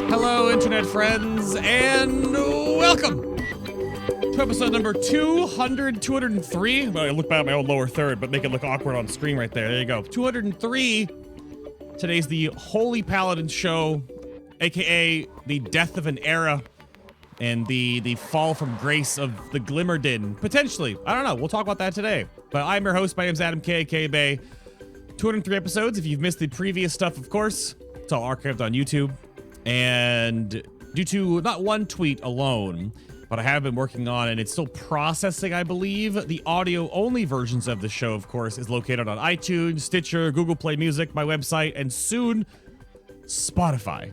Hello, internet friends, and welcome to episode number 203. Well, I look back at my old lower third, but make it look awkward on screen right there. There you go. 203. Today's the Holy Paladin show, aka the death of an era and the fall from grace of the Glimmerden. Potentially. I don't know. We'll talk about that today. But I'm your host. My name's Adam K, aka Bay. 203 episodes. If you've missed the previous stuff, of course, it's all archived on YouTube. And due to not one tweet alone, but I have been working on, and it's still processing, I believe, the audio-only versions of the show, of course, is located on iTunes, Stitcher, Google Play Music, my website, and soon, Spotify.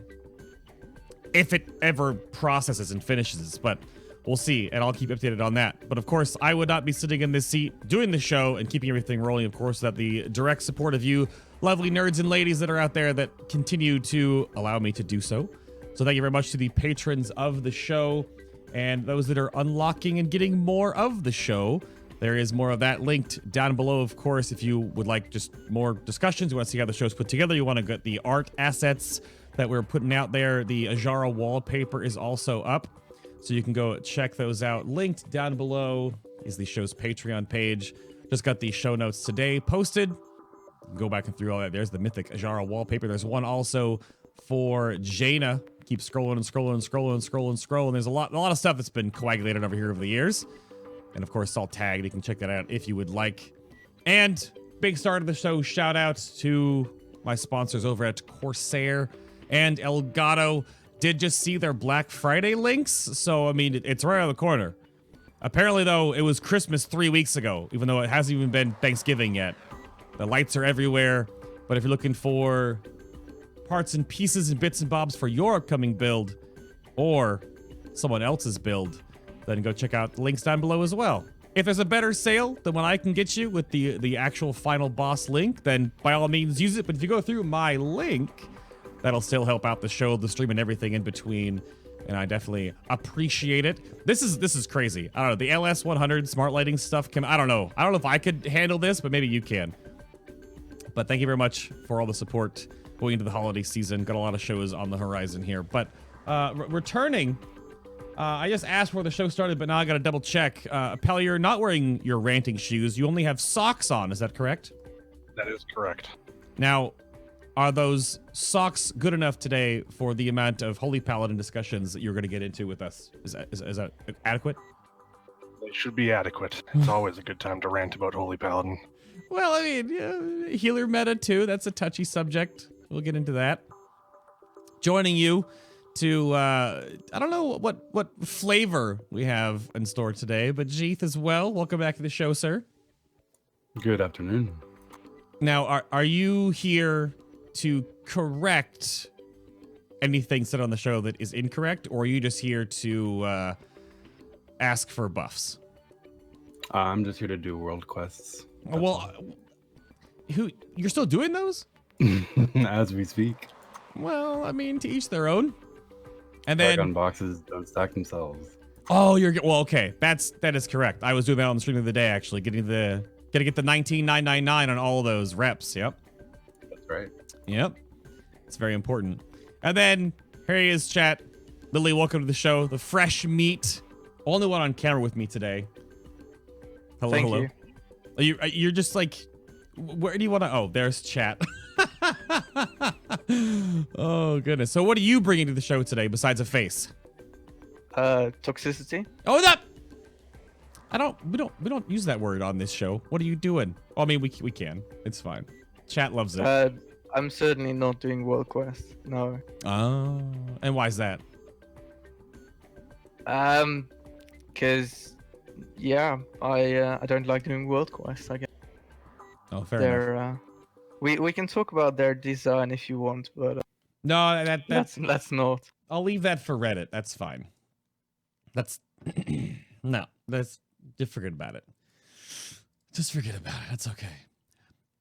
If it ever processes and finishes, but we'll see, and I'll keep updated on that. But of course, I would not be sitting in this seat doing the show and keeping everything rolling, of course, without the direct support of you lovely nerds and ladies that are out there that continue to allow me to do so. So thank you very much to the patrons of the show and those that are unlocking and getting more of the show. There is more of that linked down below, of course, if you would like just more discussions, you want to see how the show's put together, you want to get the art assets that we're putting out there. The Azara wallpaper is also up, so you can go check those out. Linked down below is the show's Patreon page. Just got the show notes today posted. Go back and through all that. There's the mythic Azara wallpaper. There's one also for Jaina. Keep scrolling and scrolling and scrolling and scrolling and scrolling. There's a lot of stuff that's been coagulated over here over the years. And of course, it's all tagged. You can check that out if you would like. And big start of the show, shout out to my sponsors over at Corsair and Elgato. Did just see their Black Friday links. So, I mean, it's right around the corner. Apparently, though, it was Christmas 3 weeks ago, even though it hasn't even been Thanksgiving yet. The lights are everywhere, but if you're looking for parts and pieces and bits and bobs for your upcoming build or someone else's build, then go check out the links down below as well. If there's a better sale than what I can get you with the actual Final Boss link, then by all means use it. But if you go through my link, that'll still help out the show, the stream, and everything in between. And I definitely appreciate it. This is crazy. I don't know. The LS100 smart lighting stuff I don't know if I could handle this, but maybe you can. But thank you very much for all the support going into the holiday season. Got a lot of shows on the horizon here. But returning, I just asked where the show started, but now I got to double check. Pel, you're not wearing your ranting shoes. You only have socks on. Is that correct? That is correct. Now, are those socks good enough today for the amount of Holy Paladin discussions that you're going to get into with us? Is that adequate? They should be adequate. It's always a good time to rant about Holy Paladin. Well, I mean, healer meta too. That's a touchy subject. We'll get into that. Joining you to, I don't know what flavor we have in store today, but Jeath as well. Welcome back to the show, sir. Good afternoon. Now, are you here to correct anything said on the show that is incorrect, or are you just here to ask for buffs? I'm just here to do world quests. Well, you're still doing those? As we speak. Well, I mean, to each their own. And then Dragon boxes don't stack themselves. Oh, well, okay. That is correct. I was doing that on the stream of the day, actually, gotta get the 19,999 on all of those reps. Yep. That's right. Yep. It's very important. And then here he is, chat. Lily, welcome to the show. The fresh meat. Only one on camera with me today. Hello, Thank hello. you. You're just like, where do you want to? Oh, there's chat. Oh goodness. So what are you bringing to the show today besides a face? Toxicity. Oh, that. We don't use that word on this show. What are you doing? Well, I mean, we can. It's fine. Chat loves it. I'm certainly not doing world quest. No. Oh, and why is that? Because yeah, I don't like doing world quests. I guess. Oh, fair enough. We can talk about their design if you want, but no, let's not. I'll leave that for Reddit. That's fine. That's no. Just forget about it. Just forget about it. That's okay.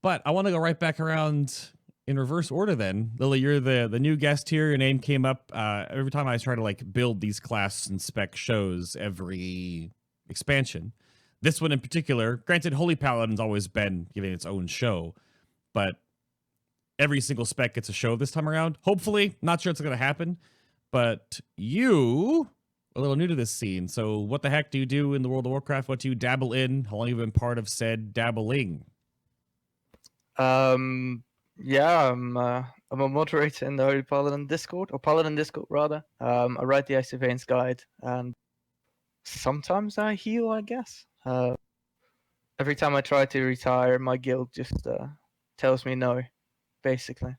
But I want to go right back around in reverse order then. Lily, you're the new guest here. Your name came up every time I try to like build these class and spec shows every expansion. This one in particular, granted, Holy Paladin's always been giving its own show, but every single spec gets a show this time around. Hopefully, not sure it's going to happen, but you are a little new to this scene. So what the heck do you do in the World of Warcraft? What do you dabble in? How long have you been part of said dabbling? Yeah, I'm a moderator in the Holy Paladin Discord, or Paladin Discord rather. I write the Icy Veins guide, and sometimes I heal, I guess. Every time I try to retire, my guild just tells me no, basically.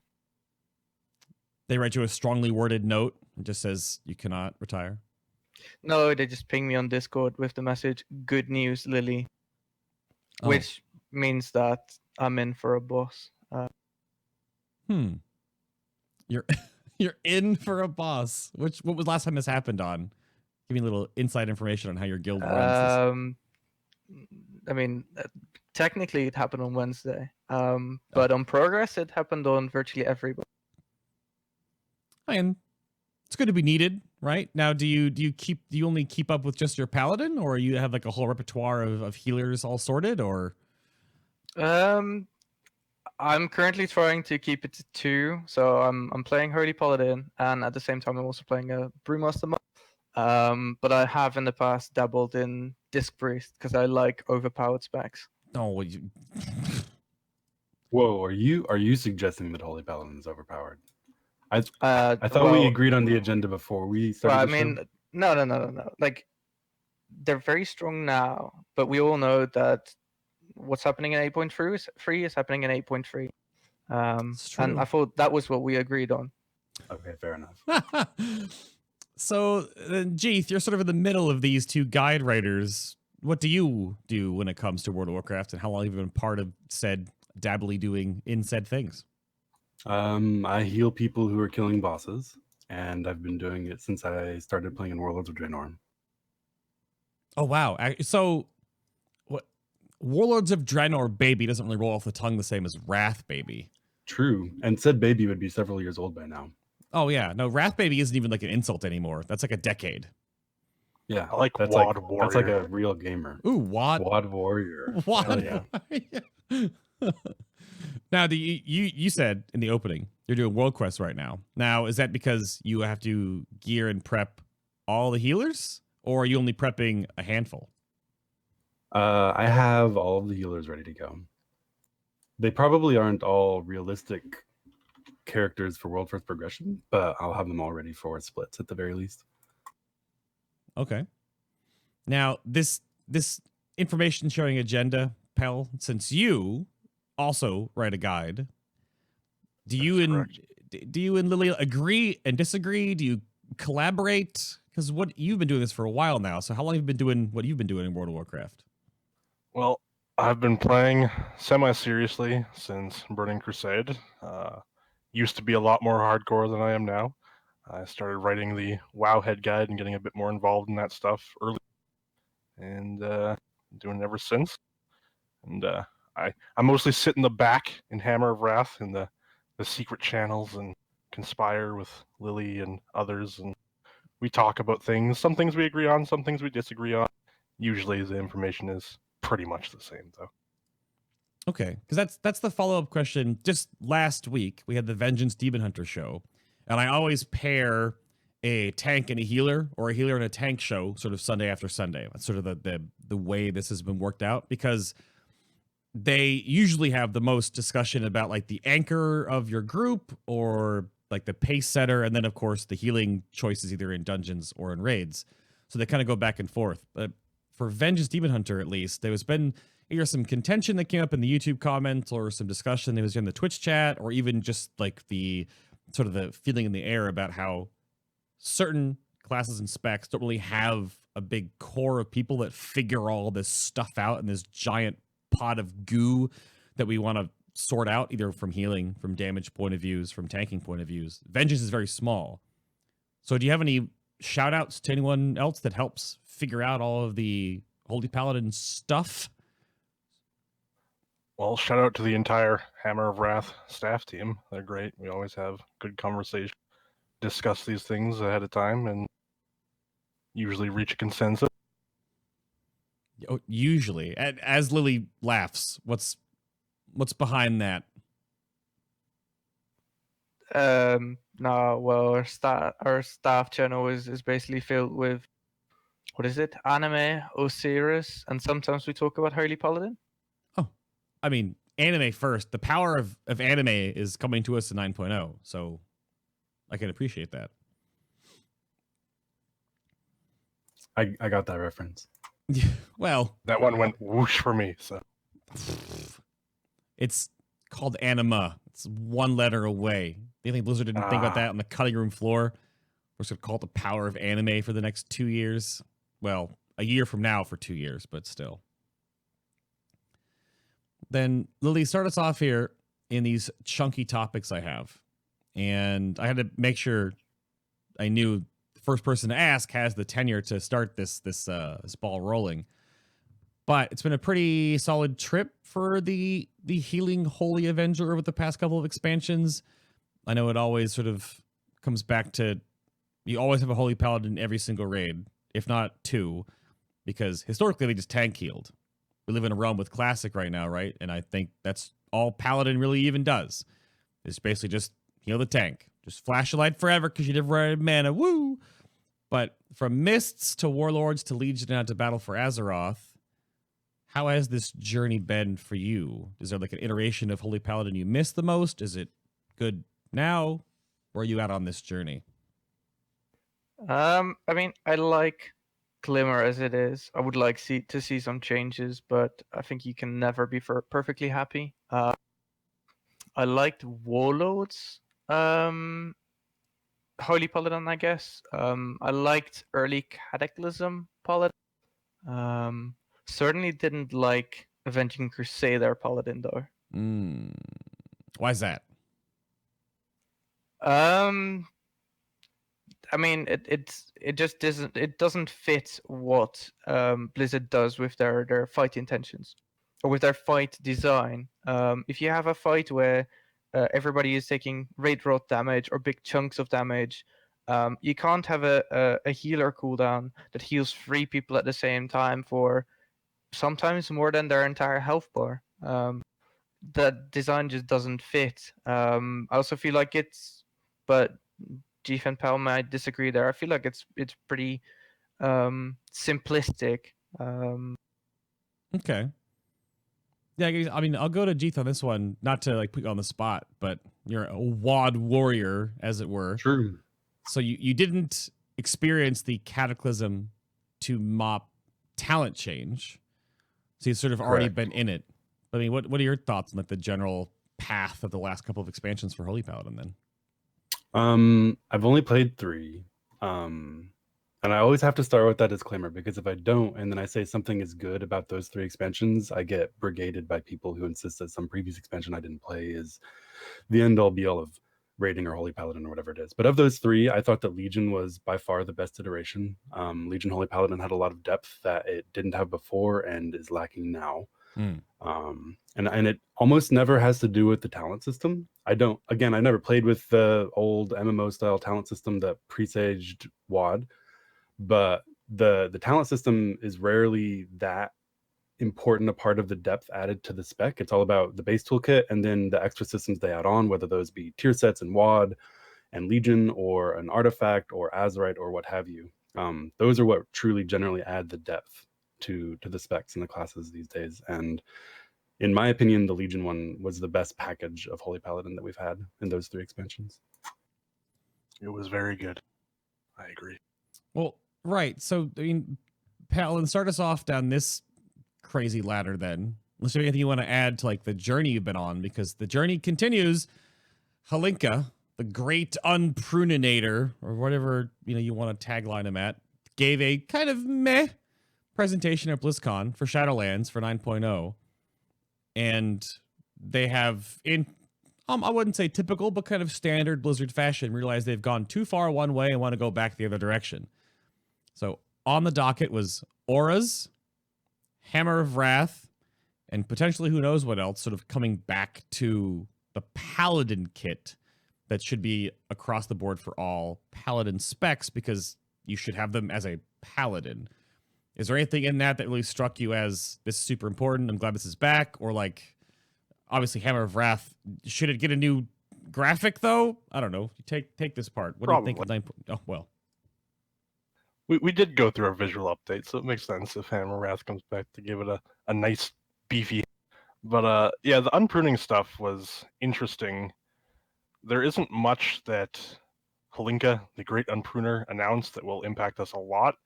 They write you a strongly worded note and just says you cannot retire. No, they just ping me on Discord with the message, "Good news, Lily," Oh. which means that I'm in for a boss. You're you're in for a boss. What was last time this happened on? Give me a little inside information on how your guild runs. I mean, technically it happened on Wednesday, but on Progress it happened on virtually everybody. And it's good to be needed, right? Now, do you only keep up with just your paladin, or you have like a whole repertoire of healers all sorted, or? I'm currently trying to keep it to 2, so I'm playing Holy Paladin, and at the same time I'm also playing a Brewmaster mod. But I have in the past dabbled in Disc Priest because I like overpowered specs. Oh, Whoa, are you suggesting that Holy Paladin is overpowered? I thought well, we agreed on the agenda before we started. Well, I the mean, show. no. Like, they're very strong now, but we all know that what's happening in 8.3 is happening in 8.3. And I thought that was what we agreed on. Okay, fair enough. So, Jeath, you're sort of in the middle of these two guide writers. What do you do when it comes to World of Warcraft, and how long have you been part of said dabbly doing in said things? I heal people who are killing bosses, and I've been doing it since I started playing in Warlords of Draenor. Oh, wow. So, what? Warlords of Draenor baby doesn't really roll off the tongue the same as Wrath baby. True, and said baby would be several years old by now. Oh, yeah. No, Wrath baby isn't even like an insult anymore. That's like a decade. Yeah, I like that's Wad like, Warrior. That's like a real gamer. Ooh, Wad Warrior. Wad yeah. Now, you said in the opening you're doing world quests right now. Now, is that because you have to gear and prep all the healers, or are you only prepping a handful? I have all of the healers ready to go. They probably aren't all realistic characters for World First Progression, but I'll have them all ready for splits at the very least. Okay. Now, this information sharing agenda, Pel, since you also write a guide, do you and Lily agree and disagree? Do you collaborate? Because what you've been doing this for a while now. So how long have you been doing what you've been doing in World of Warcraft? Well, I've been playing semi-seriously since Burning Crusade. Used to be a lot more hardcore than I am now. I started writing the WoW head guide and getting a bit more involved in that stuff early, and doing it ever since. And I mostly sit in the back in Hammer of Wrath in the secret channels and conspire with Lily and others, and we talk about things. Some things we agree on, some things we disagree on. Usually the information is pretty much the same, though. Okay, because that's the follow-up question. Just last week, we had the Vengeance Demon Hunter show, and I always pair a tank and a healer, or a healer and a tank show, sort of Sunday after Sunday. That's sort of the way this has been worked out, because they usually have the most discussion about like the anchor of your group, or like the pace setter, and then of course the healing choices either in dungeons or in raids. So they kind of go back and forth. But for Vengeance Demon Hunter, at least, there's been either some contention that came up in the YouTube comments, or some discussion that was in the Twitch chat, or even just like the sort of the feeling in the air about how certain classes and specs don't really have a big core of people that figure all this stuff out in this giant pot of goo that we want to sort out, either from healing, from damage point of views, from tanking point of views. Vengeance is very small. So do you have any shout outs to anyone else that helps figure out all of the Holy Paladin stuff? Well, shout out to the entire Hammer of Wrath staff team. They're great. We always have good conversation, discuss these things ahead of time, and usually reach a consensus. Oh, usually, as Lily laughs, what's behind that? No, well, our staff channel is basically filled with, what is it? Anime, Osiris, and sometimes we talk about Holy Paladin. Oh, I mean, anime first. The power of anime is coming to us in 9.0, so I can appreciate that. I got that reference. Well, That one went whoosh for me. So it's called anima. It's one letter away. Do you think Blizzard didn't think about that on the cutting room floor? We're just going to call it the power of anime for the next 2 years. Well, a year from now for 2 years, but still. Then, Lily, start us off here in these chunky topics I have. And I had to make sure I knew the first person to ask has the tenure to start this ball rolling. But it's been a pretty solid trip for the Healing Holy Avenger over the past couple of expansions. I know it always sort of comes back to you always have a Holy Paladin in every single raid, if not two, because historically they just tank healed. We live in a realm with Classic right now, right? And I think that's all Paladin really even does. It's basically just heal the tank. Just flash a light forever because you never had mana. Woo! But from Mists to Warlords to Legion out to Battle for Azeroth, how has this journey been for you? Is there like an iteration of Holy Paladin you miss the most? Is it good now? Where are you at on this journey? I mean, I like Glimmer as it is. I would like to see some changes, but I think you can never be perfectly happy. I liked Warlords. Holy Paladin, I guess. I liked early Cataclysm Paladin. Certainly didn't like Avenging Crusader Paladin though. Why is that? I mean, it just doesn't fit what Blizzard does with their fight intentions or with their fight design. If you have a fight where everybody is taking raid rot damage or big chunks of damage, you can't have a healer cooldown that heals 3 people at the same time for sometimes more than their entire health bar. That design just doesn't fit. I also feel like but Jeath and Pal might disagree there. I feel like it's pretty simplistic. Okay. Yeah, I mean, I'll go to Jeath on this one, not to like put you on the spot, but you're a WoD warrior, as it were. True. So you didn't experience the Cataclysm to mop talent change. So you've sort of already been in it. I mean, what are your thoughts on like the general path of the last couple of expansions for Holy Paladin then? I've only played 3. And I always have to start with that disclaimer, because if I don't, and then I say something is good about those 3 expansions, I get brigaded by people who insist that some previous expansion I didn't play is the end all be all of raiding or Holy Paladin or whatever it is. But of those 3, I thought that Legion was by far the best iteration. Legion Holy Paladin had a lot of depth that it didn't have before and is lacking now. And it almost never has to do with the talent system. I never played with the old MMO style talent system that presaged WoD, but the talent system is rarely that important a part of the depth added to the spec. It's all about the base toolkit and then the extra systems they add on, whether those be tier sets in WoD and Legion or an artifact or Azerite or what have you. Those are what truly generally add the depth to the specs and the classes these days. And in my opinion, the Legion one was the best package of Holy Paladin that we've had in those 3 expansions. it was very good. I agree. Well, right. So, I mean, Paladin, start us off down this crazy ladder then. Unless you have anything you want to add to like the journey you've been on, because the journey continues. Halinka, the great Unpruninator, or whatever you want to tagline him at, gave a kind of meh presentation at BlizzCon for Shadowlands for 9.0. And they have, in I wouldn't say typical, but kind of standard Blizzard fashion, realized they've gone too far one way and want to go back the other direction. So on the docket was Auras, Hammer of Wrath, and potentially who knows what else, sort of coming back to the Paladin kit that should be across the board for all Paladin specs, because you should have them as a Paladin. Is there anything in that really struck you as this is super important, I'm glad this is back? Or like, obviously Hammer of Wrath, should it get a new graphic though? I don't know. Take this part. What do you think of 9? Oh, well. We did go through a visual update, so it makes sense if Hammer of Wrath comes back to give it a nice beefy. But yeah, the unpruning stuff was interesting. There isn't much that Holinka, the great unpruner, announced that will impact us a lot.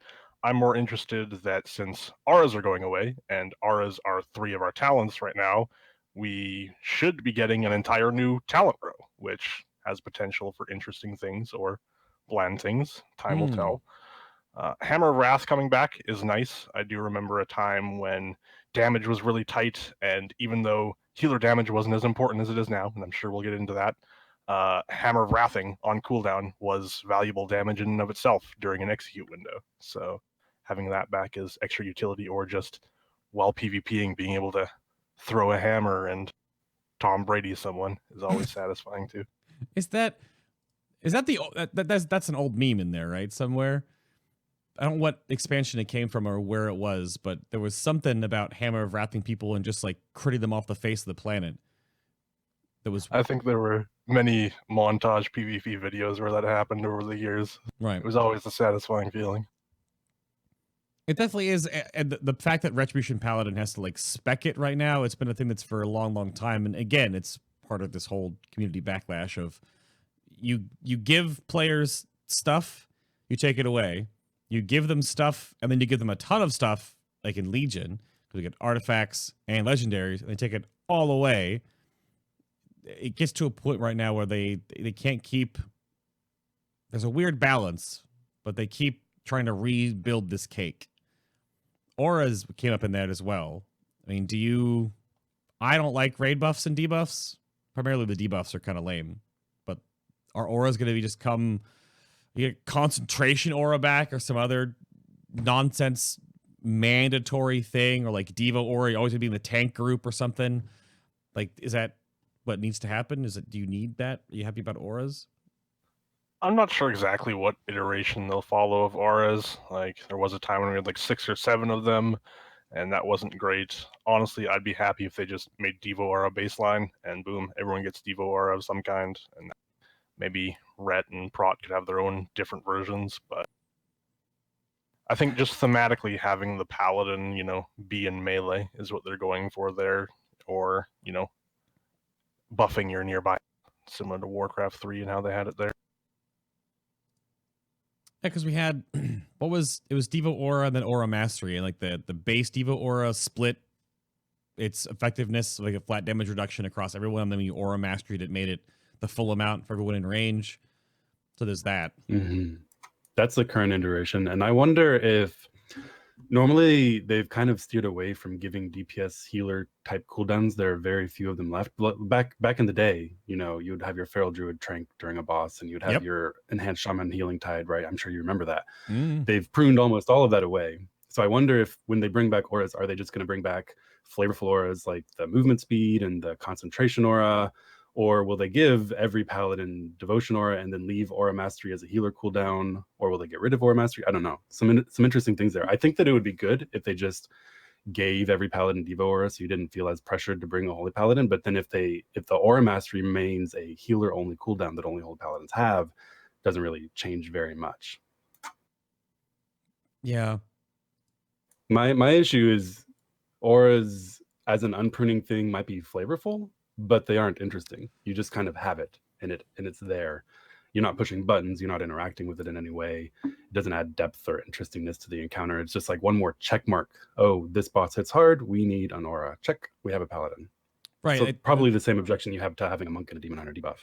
I'm more interested that since auras are going away, and auras are 3 of our talents right now, we should be getting an entire new talent row, which has potential for interesting things or bland things. Time will tell. Hammer of Wrath coming back is nice. I do remember a time when damage was really tight, and even though healer damage wasn't as important as it is now, and I'm sure we'll get into that, Hammer of Wrathing on cooldown was valuable damage in and of itself during an execute window. So having that back as extra utility, or just while PvPing, being able to throw a hammer and Tom Brady someone is always satisfying too. Is that that's an old meme in there, right? Somewhere. I don't know what expansion it came from or where it was, but there was something about Hammer of Wrathing people and just like critting them off the face of the planet. I think there were many montage PvP videos where that happened over the years. Right. It was always a satisfying feeling. It definitely is, and the fact that Retribution Paladin has to like spec it right now, it's been a thing that's for a long, long time. And again, it's part of this whole community backlash of you give players stuff, you take it away. You give them stuff, and then you give them a ton of stuff, like in Legion, because you get artifacts and legendaries, and they take it all away. It gets to a point right now where they can't keep. There's a weird balance, but they keep trying to rebuild this cake. Auras came up in that as well. I mean, I don't like raid buffs and debuffs. Primarily the debuffs are kind of lame, but are auras going to be just come? You get concentration aura back or some other nonsense mandatory thing, or like Devo aura, you're always gonna be in the tank group or something. Like, is that what needs to happen? Do you need that? Are you happy about auras? I'm not sure exactly what iteration they'll follow of auras. Like, there was a time when we had like 6 or 7 of them, and that wasn't great. Honestly, I'd be happy if they just made Devo aura baseline, and boom, everyone gets Devo aura of some kind, and maybe Rhett and Prot could have their own different versions, but I think just thematically having the Paladin, be in melee is what they're going for there, or, buffing your nearby, similar to Warcraft 3 and how they had it there. Yeah, because we had, it was Devo aura and then aura mastery, and like the base Devo aura split its effectiveness, like a flat damage reduction across everyone, and then you aura mastery that made it the full amount for everyone in range. So there's that. Mm-hmm. That's the current iteration. And I wonder if normally they've kind of steered away from giving DPS healer type cooldowns. There are very few of them left. Back in the day, you'd have your Feral Druid Trank during a boss, and you'd have your Enhanced Shaman Healing Tide, right? I'm sure you remember that. They've pruned almost all of that away. So I wonder if when they bring back auras, are they just going to bring back flavorful auras like the movement speed and the concentration aura? Or will they give every Paladin Devotion aura and then leave aura mastery as a healer cooldown? Or will they get rid of aura mastery? I don't know. Some interesting things there. I think that it would be good if they just gave every Paladin Devo aura so you didn't feel as pressured to bring a Holy Paladin. But then if the aura mastery remains a healer only cooldown that only Holy Paladins have, doesn't really change very much. Yeah. My issue is auras as an unpruning thing might be flavorful, but they aren't interesting. You just kind of have it, and it's there. You're not pushing buttons. You're not interacting with it in any way. It doesn't add depth or interestingness to the encounter. It's just like one more check mark. Oh, this boss hits hard. We need an aura. Check. We have a paladin. Right. So probably the same objection you have to having a monk and a demon hunter debuff.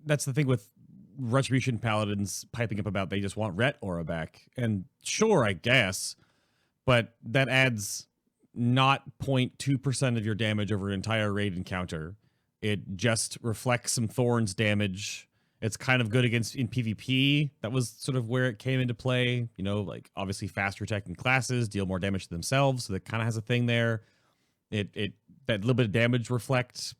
That's the thing with Retribution Paladins piping up about they just want Ret aura back. And sure, I guess, but that adds not 0.2% of your damage over an entire raid encounter. It just reflects some Thorns damage. It's kind of good in PvP. That was sort of where it came into play. Like obviously faster attacking classes deal more damage to themselves, so that kind of has a thing there. that little bit of damage reflects.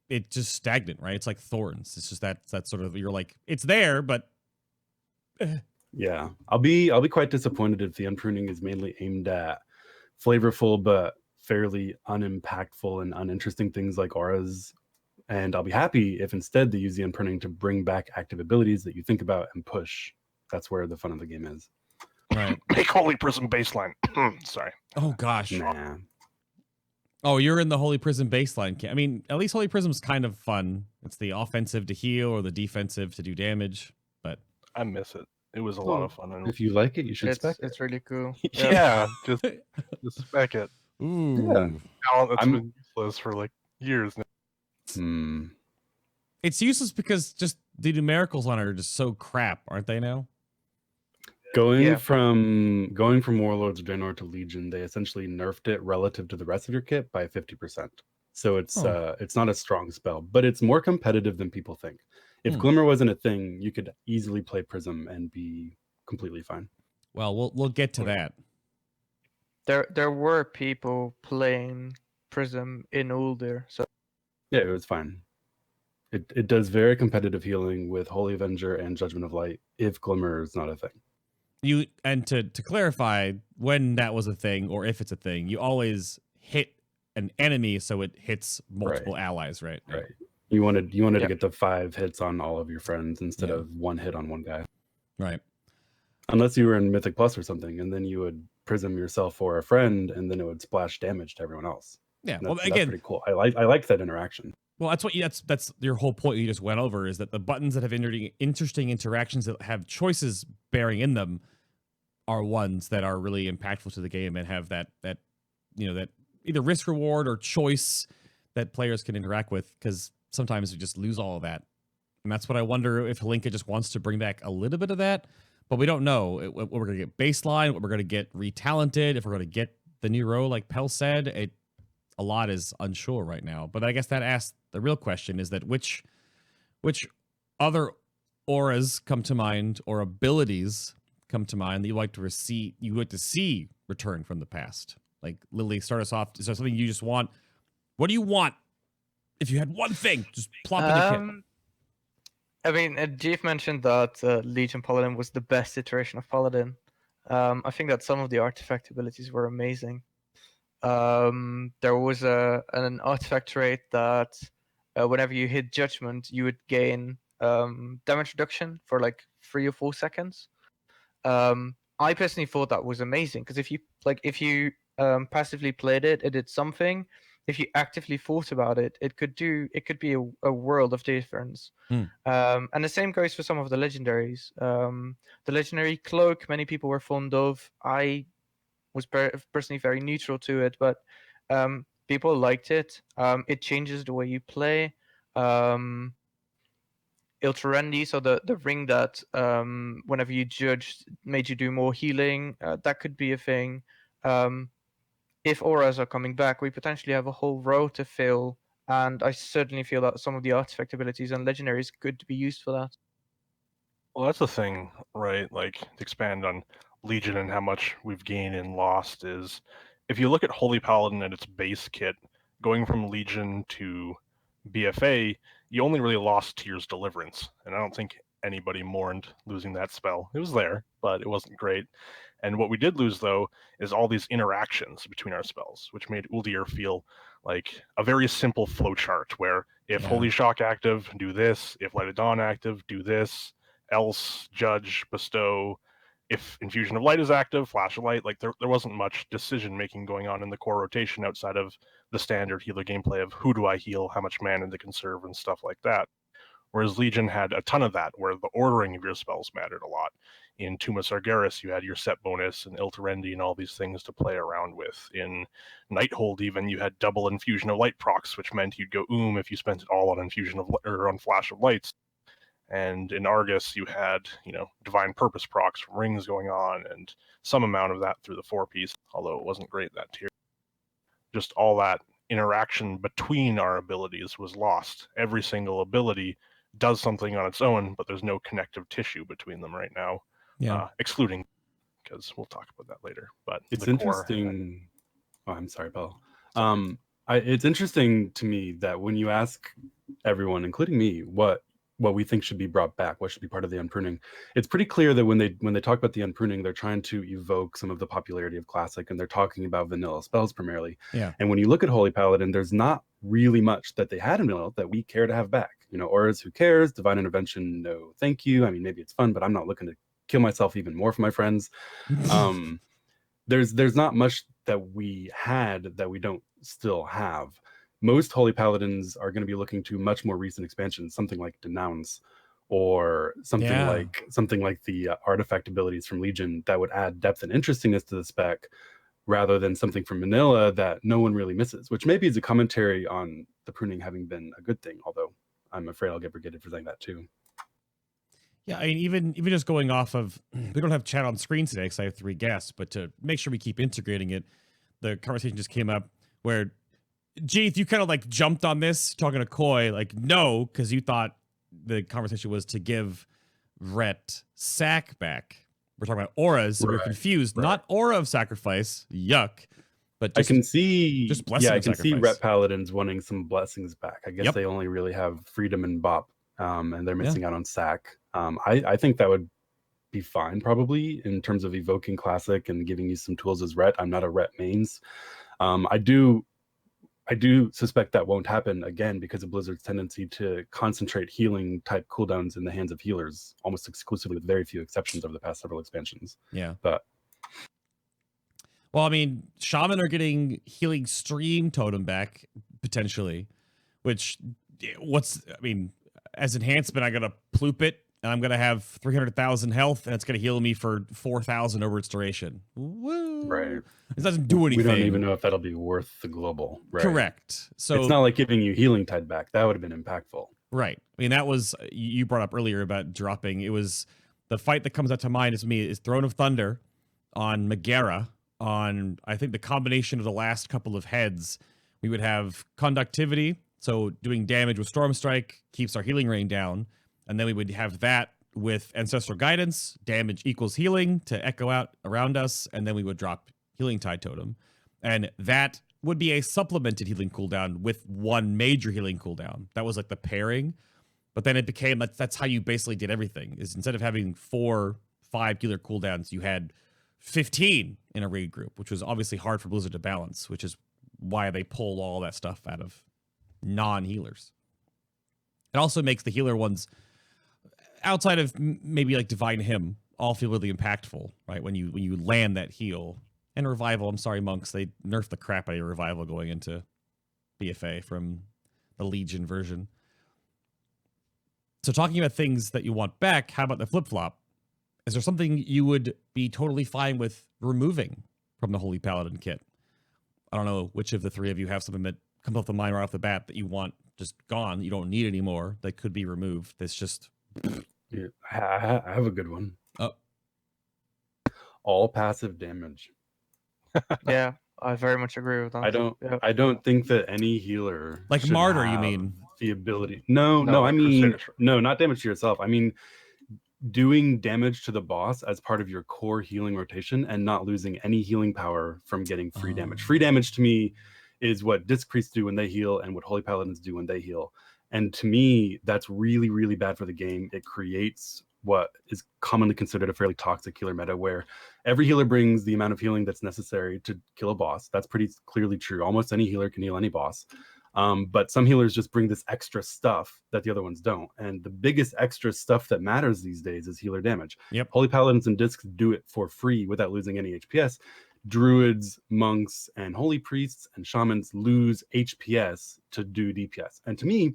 It just stagnant, right? It's like thorns. It's just that sort of, you're like, it's there, but Yeah, I'll be quite disappointed if the unpruning is mainly aimed at flavorful but fairly unimpactful and uninteresting things like auras. And I'll be happy if instead they use the unpruning to bring back active abilities that you think about and push. That's where the fun of the game is. right. Make Holy Prism baseline. Sorry. Oh gosh. Nah. Oh, you're in the Holy Prism baseline. I mean, at least Holy Prism's kind of fun. It's the offensive to heal or the defensive to do damage. But I miss it. It was a lot of fun. And If you like it, you should spec it. It's really cool. yeah, just spec it. ooh, Yeah. Talent that's I'm- been useless for like years now. Hmm. it's useless because just the numericals on it are just so crap, aren't they now? Going from Warlords of Draenor to Legion, they essentially nerfed it relative to the rest of your kit by 50%. So it's not a strong spell, but it's more competitive than people think. If Glimmer wasn't a thing, you could easily play Prism and be completely fine. Well, we'll get to that. There were people playing Prism in Uldir, so Yeah, it was fine. It does very competitive healing with Holy Avenger and Judgment of Light if Glimmer is not a thing. To clarify, when that was a thing or if it's a thing, you always hit an enemy so it hits multiple allies, right? Right. You wanted to get the 5 hits on all of your friends instead of 1 hit on one guy. Right. Unless you were in Mythic Plus or something, and then you would Prism yourself for a friend, and then it would splash damage to everyone else. Yeah. And Well, that's again, pretty cool. I like that interaction. well, that's your whole point you just went over, is that the buttons that have interesting interactions that have choices bearing in them are ones that are really impactful to the game and have that either risk reward or choice that players can interact with, because sometimes we just lose all of that. And that's what I wonder if Halinka just wants to bring back a little bit of that, but we don't know what we're going to get baseline, what we're going to get retalented, if we're going to get the new row like Pel said. A lot is unsure right now, but I guess that asks the real question, is that which other auras come to mind or abilities come to mind that you like to see return from the past? Like, Lily, start us off. Is there something you just want? What do you want? If you had one thing, just plop in your kit. I mean, Jeath mentioned that Legion Paladin was the best iteration of Paladin. I think that some of the artifact abilities were amazing. There was an artifact trait that whenever you hit Judgment, you would gain damage reduction for like 3 or 4 seconds. I personally thought that was amazing, because if you passively played it, it did something. If you actively thought about it, it could be a world of difference. And the same goes for some of the legendaries. The legendary cloak, many people were fond of. I was personally very neutral to it, but people liked it. It changes the way you play. Ilterendi, so the ring that whenever you judged made you do more healing, that could be a thing. If auras are coming back, we potentially have a whole row to fill, and I certainly feel that some of the artifact abilities and legendaries could be used for that. Well, that's the thing, right? Like, to expand on Legion and how much we've gained and lost is, if you look at Holy Paladin and its base kit, going from Legion to BFA, you only really lost Tyr's Deliverance, and I don't think anybody mourned losing that spell. It was there, but it wasn't great. And what we did lose, though, is all these interactions between our spells, which made Uldir feel like a very simple flowchart, where if Holy Shock active, do this, if Light of Dawn active, do this, else judge, bestow. If Infusion of Light is active, Flash of Light. Like, there wasn't much decision making going on in the core rotation outside of the standard healer gameplay of who do I heal, how much mana to conserve, and stuff like that. Whereas Legion had a ton of that, where the ordering of your spells mattered a lot. In Tomb of Sargeras, you had your set bonus and Ilterendi and all these things to play around with. In Nighthold, even, you had double Infusion of Light procs, which meant you'd go if you spent it all on Infusion of or on Flash of Lights. And in Argus, you had, Divine Purpose procs from rings going on, and some amount of that through the 4-piece, although it wasn't great that tier. Just all that interaction between our abilities was lost. Every single ability does something on its own, but there's no connective tissue between them right now, excluding, because we'll talk about that later. But it's interesting. Oh, I'm sorry, Paul. It's interesting to me that when you ask everyone, including me, what we think should be brought back, what should be part of the unpruning, it's pretty clear that when they talk about the unpruning, they're trying to evoke some of the popularity of Classic, and they're talking about vanilla spells primarily. Yeah. And when you look at Holy Paladin, there's not really much that they had in vanilla that we care to have back. You know, auras, who cares? Divine Intervention, no thank you. I mean, maybe it's fun, but I'm not looking to kill myself even more for my friends. There's not much that we had that we don't still have. Most Holy Paladins are going to be looking to much more recent expansions, something like Denounce, or something like the artifact abilities from Legion that would add depth and interestingness to the spec, rather than something from Manila that no one really misses, which maybe is a commentary on the pruning having been a good thing, although I'm afraid I'll get brigaded for saying that too. Yeah, I mean, even just going off of, we don't have chat on screen today because I have 3 guests, but to make sure we keep integrating it, the conversation just came up where, Jeath, you kind of like jumped on this, talking to Koi, like, no, because you thought the conversation was to give Rhett Sack back. We're talking about auras, so we're confused. Right. Not aura of sacrifice, yuck, but just, I can see, just blessing I of can sacrifice. see Rhett Paladins wanting some blessings back. I guess they only really have freedom and bop, and they're missing out on Sack. I think that would be fine, probably, in terms of evoking Classic and giving you some tools as Rhett. I'm not a Rhett mains. I do suspect that won't happen again because of Blizzard's tendency to concentrate healing type cooldowns in the hands of healers almost exclusively, with very few exceptions, over the past several expansions. Yeah. But well, I mean, Shaman are getting healing stream totem back potentially, which as enhancement, I gotta ploop it, and I'm gonna have 300,000 health, and it's gonna heal me for 4,000 over its duration. Woo! Right. It doesn't do anything. We don't even know if that'll be worth the global. Right. Correct. So it's not like giving you healing tide back. That would have been impactful. Right. I mean, that was, you brought up earlier about dropping. It was the fight that comes up to mind is Throne of Thunder on Megara. On, I think, the combination of the last couple of heads, we would have conductivity, so doing damage with Storm Strike keeps our healing rain down, and then we would have that with Ancestral Guidance, damage equals healing to echo out around us, and then we would drop Healing Tide Totem, and that would be a supplemented healing cooldown with 1 major healing cooldown. That was like the pairing, but then it became, that's how you basically did everything, is instead of having 4, 5 healer cooldowns, you had 15 in a raid group, which was obviously hard for Blizzard to balance, which is why they pull all that stuff out of non-healers. It also makes the healer ones, outside of maybe like Divine Hymn, all feel really impactful, right? When you land that heal. And Revival, I'm sorry, monks, they nerfed the crap out of your Revival going into BFA from the Legion version. So talking about things that you want back, how about the flip-flop? Is there something you would be totally fine with removing from the Holy Paladin kit? I don't know which of the 3 of you have something that comes off the mind right off the bat that you want just gone, you don't need anymore, that could be removed. That's just... Yeah, I have a good one. All passive damage. Yeah, I very much agree with that. I don't think that any healer, like Martyr, you mean, the ability. No, I like mean, Crusader. no, not damage to yourself. I mean, doing damage to the boss as part of your core healing rotation and not losing any healing power from getting free damage. Free damage to me is what Disc Priests do when they heal and what Holy Paladins do when they heal. And to me, that's really, really bad for the game. It creates what is commonly considered a fairly toxic healer meta, where every healer brings the amount of healing that's necessary to kill a boss. That's pretty clearly true. Almost any healer can heal any boss. But some healers just bring this extra stuff that the other ones don't. And the biggest extra stuff that matters these days is healer damage. Yep. Holy Paladins and Discs do it for free without losing any HPS. Druids, monks, and holy priests and shamans lose HPS to do DPS. And to me,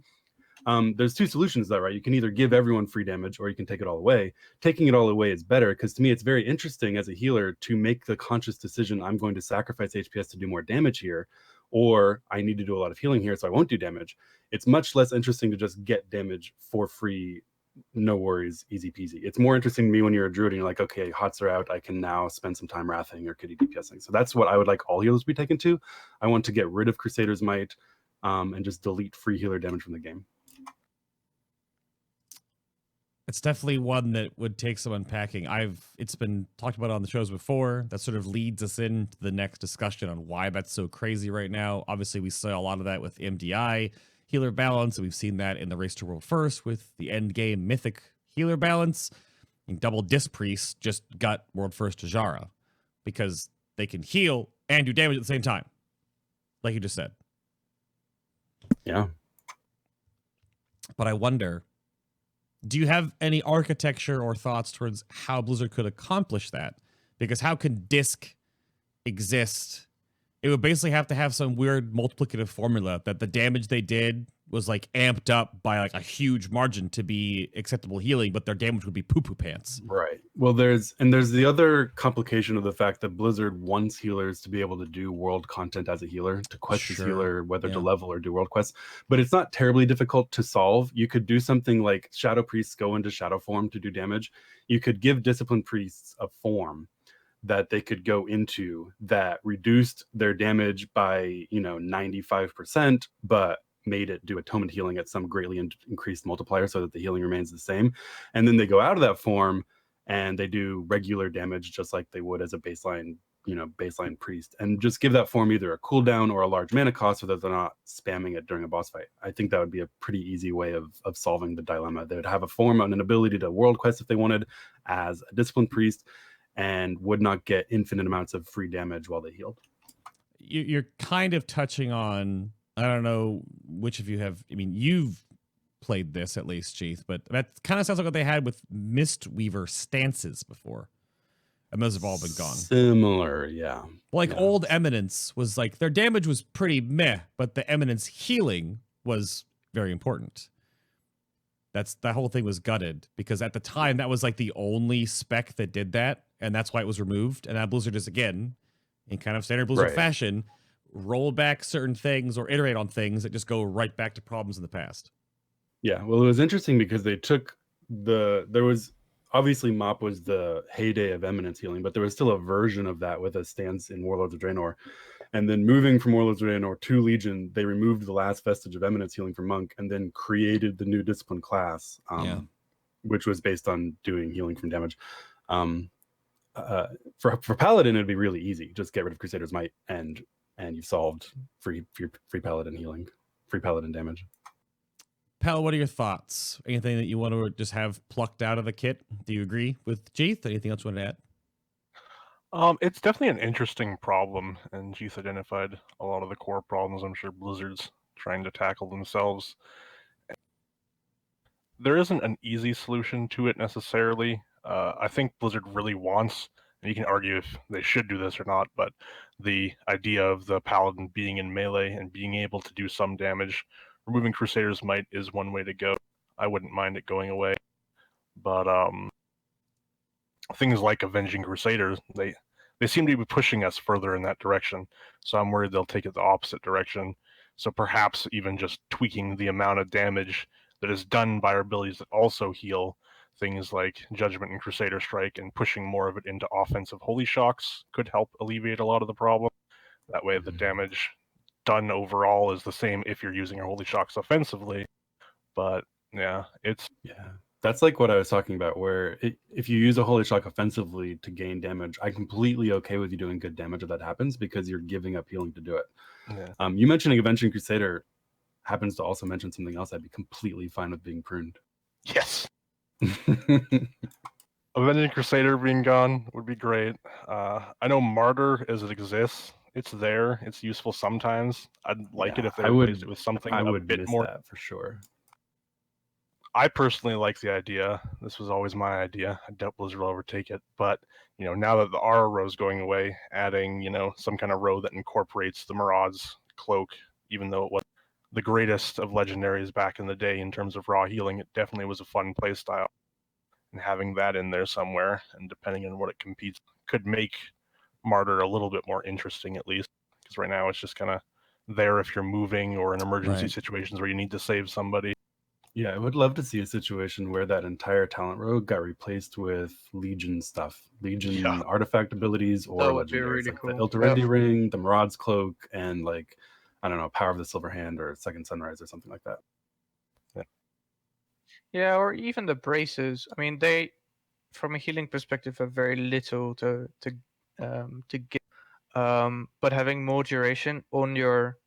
there's 2 solutions though, right? You can either give everyone free damage or you can take it all away. Taking it all away is better, because to me it's very interesting as a healer to make the conscious decision, I'm going to sacrifice HPS to do more damage here, or I need to do a lot of healing here so I won't do damage. It's much less interesting to just get damage for free, no worries, easy peasy. It's more interesting to me when you're a druid and you're like, okay, hots are out, I can now spend some time wrathing or kitty DPSing. So that's what I would like all healers to be taken to. I want to get rid of Crusader's Might and just delete free healer damage from the game. It's definitely one that would take some unpacking. It's been talked about on the shows before. That sort of leads us into the next discussion on why that's so crazy right now. Obviously, we saw a lot of that with MDI healer balance, and we've seen that in the Race to World First with the end game mythic healer balance. And Double Disc Priest just got World First to Jara because they can heal and do damage at the same time, like you just said. Yeah. But I wonder, do you have any architecture or thoughts towards how Blizzard could accomplish that? Because how can Disc exist? It would basically have to have some weird multiplicative formula that the damage they did was like amped up by like a huge margin to be acceptable healing, but their damage would be poo-poo pants. Right. Well, there's the other complication of the fact that Blizzard wants healers to be able to do world content as a healer, to quest as healer, whether to level or do world quests. But it's not terribly difficult to solve. You could do something like Shadow Priests go into Shadow form to do damage. You could give Discipline Priests a form that they could go into that reduced their damage by 95%, but made it do atonement healing at some greatly increased multiplier so that the healing remains the same. And then they go out of that form and they do regular damage just like they would as a baseline priest, and just give that form either a cooldown or a large mana cost so that they're not spamming it during a boss fight. I think that would be a pretty easy way of solving the dilemma. They would have a form and an ability to world quest if they wanted as a disciplined priest, and would not get infinite amounts of free damage while they healed. You're kind of touching on, I don't know which of you have, I mean, you've played this at least, Jeath, but that kind of sounds like what they had with Mistweaver stances before. And those have all been gone. Similar, yeah. Like old Eminence was like, their damage was pretty meh, but the Eminence healing was very important. That whole thing was gutted because at the time that was like the only spec that did that, and that's why it was removed. And now Blizzard is, again, in kind of standard Blizzard fashion, roll back certain things or iterate on things that just go right back to problems in the past. Yeah, well, it was interesting because they took there was obviously MOP was the heyday of Eminence healing, but there was still a version of that with a stance in Warlords of Draenor. And then moving from Warlords of Draenor to Legion, they removed the last vestige of Eminence healing for Monk and then created the new discipline class, which was based on doing healing from damage. For Paladin, it'd be really easy. Just get rid of Crusader's Might and you've solved free Paladin healing, free Paladin damage. Pal, what are your thoughts? Anything that you want to just have plucked out of the kit? Do you agree with Jeath? Anything else you want to add? It's definitely an interesting problem, and Jeath identified a lot of the core problems I'm sure Blizzard's trying to tackle themselves. There isn't an easy solution to it necessarily. I think Blizzard really wants, and you can argue if they should do this or not, but the idea of the Paladin being in melee and being able to do some damage, removing Crusader's Might is one way to go. I wouldn't mind it going away. But things like Avenging Crusaders, they seem to be pushing us further in that direction. So I'm worried they'll take it the opposite direction. So perhaps even just tweaking the amount of damage that is done by our abilities that also heal, things like Judgment and Crusader Strike, and pushing more of it into offensive Holy Shocks could help alleviate a lot of the problem. That way the damage done overall is the same if you're using your Holy Shocks offensively. But yeah, that's like what I was talking about, where if you use a Holy Shock offensively to gain damage, I'm completely okay with you doing good damage if that happens because you're giving up healing to do it. Yeah. You mentioning Avenging Crusader happens to also mention something else I'd be completely fine with being pruned. Yes. Avenging Crusader being gone would be great. I know Martyr as it exists. It's there. It's useful sometimes. I'd like it if they replaced it with something a bit more. That for sure. I personally like the idea. This was always my idea. I doubt Blizzard will ever take it. But, now that the Aura row is going away, adding, some kind of row that incorporates the Maraud's cloak, even though it was the greatest of legendaries back in the day in terms of raw healing, it definitely was a fun playstyle. And having that in there somewhere, and depending on what it competes, could make Martyr a little bit more interesting at least. Because right now it's just kind of there if you're moving or in emergency situations where you need to save somebody. Yeah, I would love to see a situation where that entire talent row got replaced with Legion stuff. Legion artifact abilities or legendaries, like the Ilterendi ring, the Maraud's cloak, and I don't know, Power of the Silver Hand or Second Sunrise or something like that. Yeah, or even the braces. I mean, they, from a healing perspective, have very little to give. But having more duration on your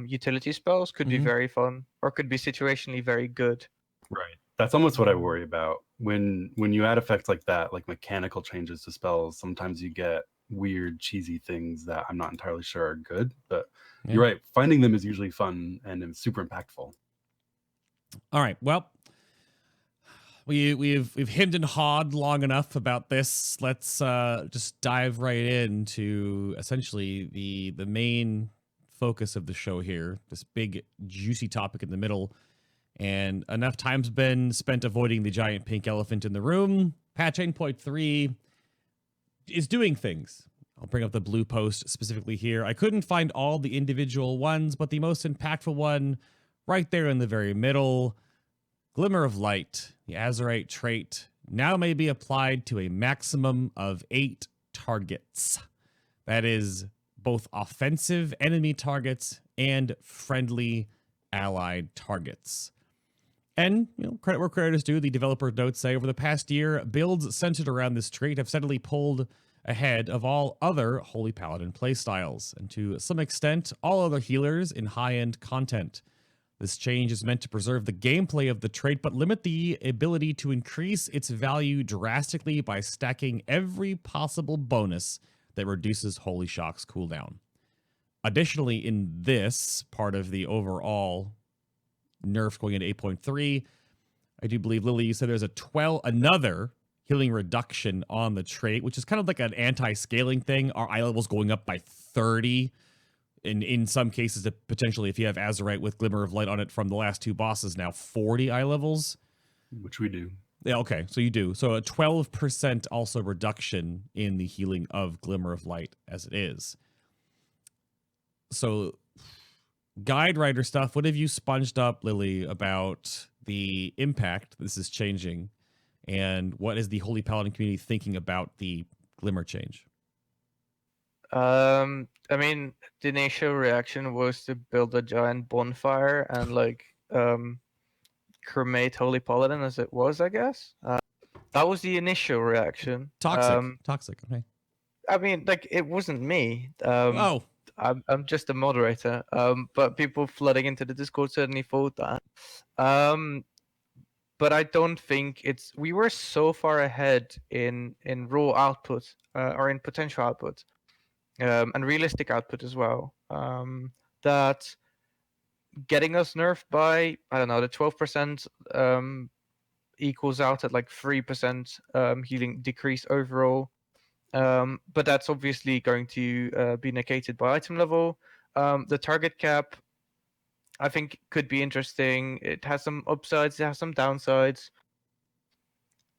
utility spells could be Mhm. very fun, or could be situationally very good. Right. That's almost what I worry about when you add effects like that, like mechanical changes to spells. Sometimes you get weird, cheesy things that I'm not entirely sure are good. But Yeah. you're right. Finding them is usually fun and super impactful. All right. Well, we've hemmed and hawed long enough about this. Let's just dive right into essentially the main focus of the show here. This big juicy topic in the middle. And enough time's been spent avoiding the giant pink elephant in the room. Patch 8.3 is doing things. I'll bring up the blue post specifically here. I couldn't find all the individual ones, but the most impactful one right there in the very middle, Glimmer of Light, the Azerite trait, now may be applied to a maximum of 8 targets. That is both offensive enemy targets and friendly allied targets. And, credit where credit is due, the developer notes say over the past year, builds centered around this trait have steadily pulled ahead of all other Holy Paladin playstyles, and to some extent, all other healers in high-end content. This change is meant to preserve the gameplay of the trait, but limit the ability to increase its value drastically by stacking every possible bonus that reduces Holy Shock's cooldown. Additionally, in this part of the overall nerfs going into 8.3, I do believe, Lily, you said there's another healing reduction on the trait, which is kind of like an anti-scaling thing. Our eye levels going up by 30. In some cases, potentially, if you have Azerite with Glimmer of Light on it from the last 2 bosses, now 40 eye levels. Which we do. Yeah, okay, so you do. So a 12% also reduction in the healing of Glimmer of Light as it is. So guide writer stuff, what have you sponged up, Lily, about the impact this is changing, and what is the Holy Paladin community thinking about the Glimmer change? I mean, the initial reaction was to build a giant bonfire and cremate Holy Paladin as it was, I guess. That was the initial reaction. Toxic. Okay. I mean, it wasn't me. Oh, I'm just a moderator. But people flooding into the Discord certainly thought that. But I don't think we were so far ahead in raw output, or in potential output, and realistic output as well, that getting us nerfed by, I don't know, the 12% equals out at 3% healing decrease overall. But that's obviously going to be negated by item level. The target cap, I think, could be interesting. It has some upsides, it has some downsides.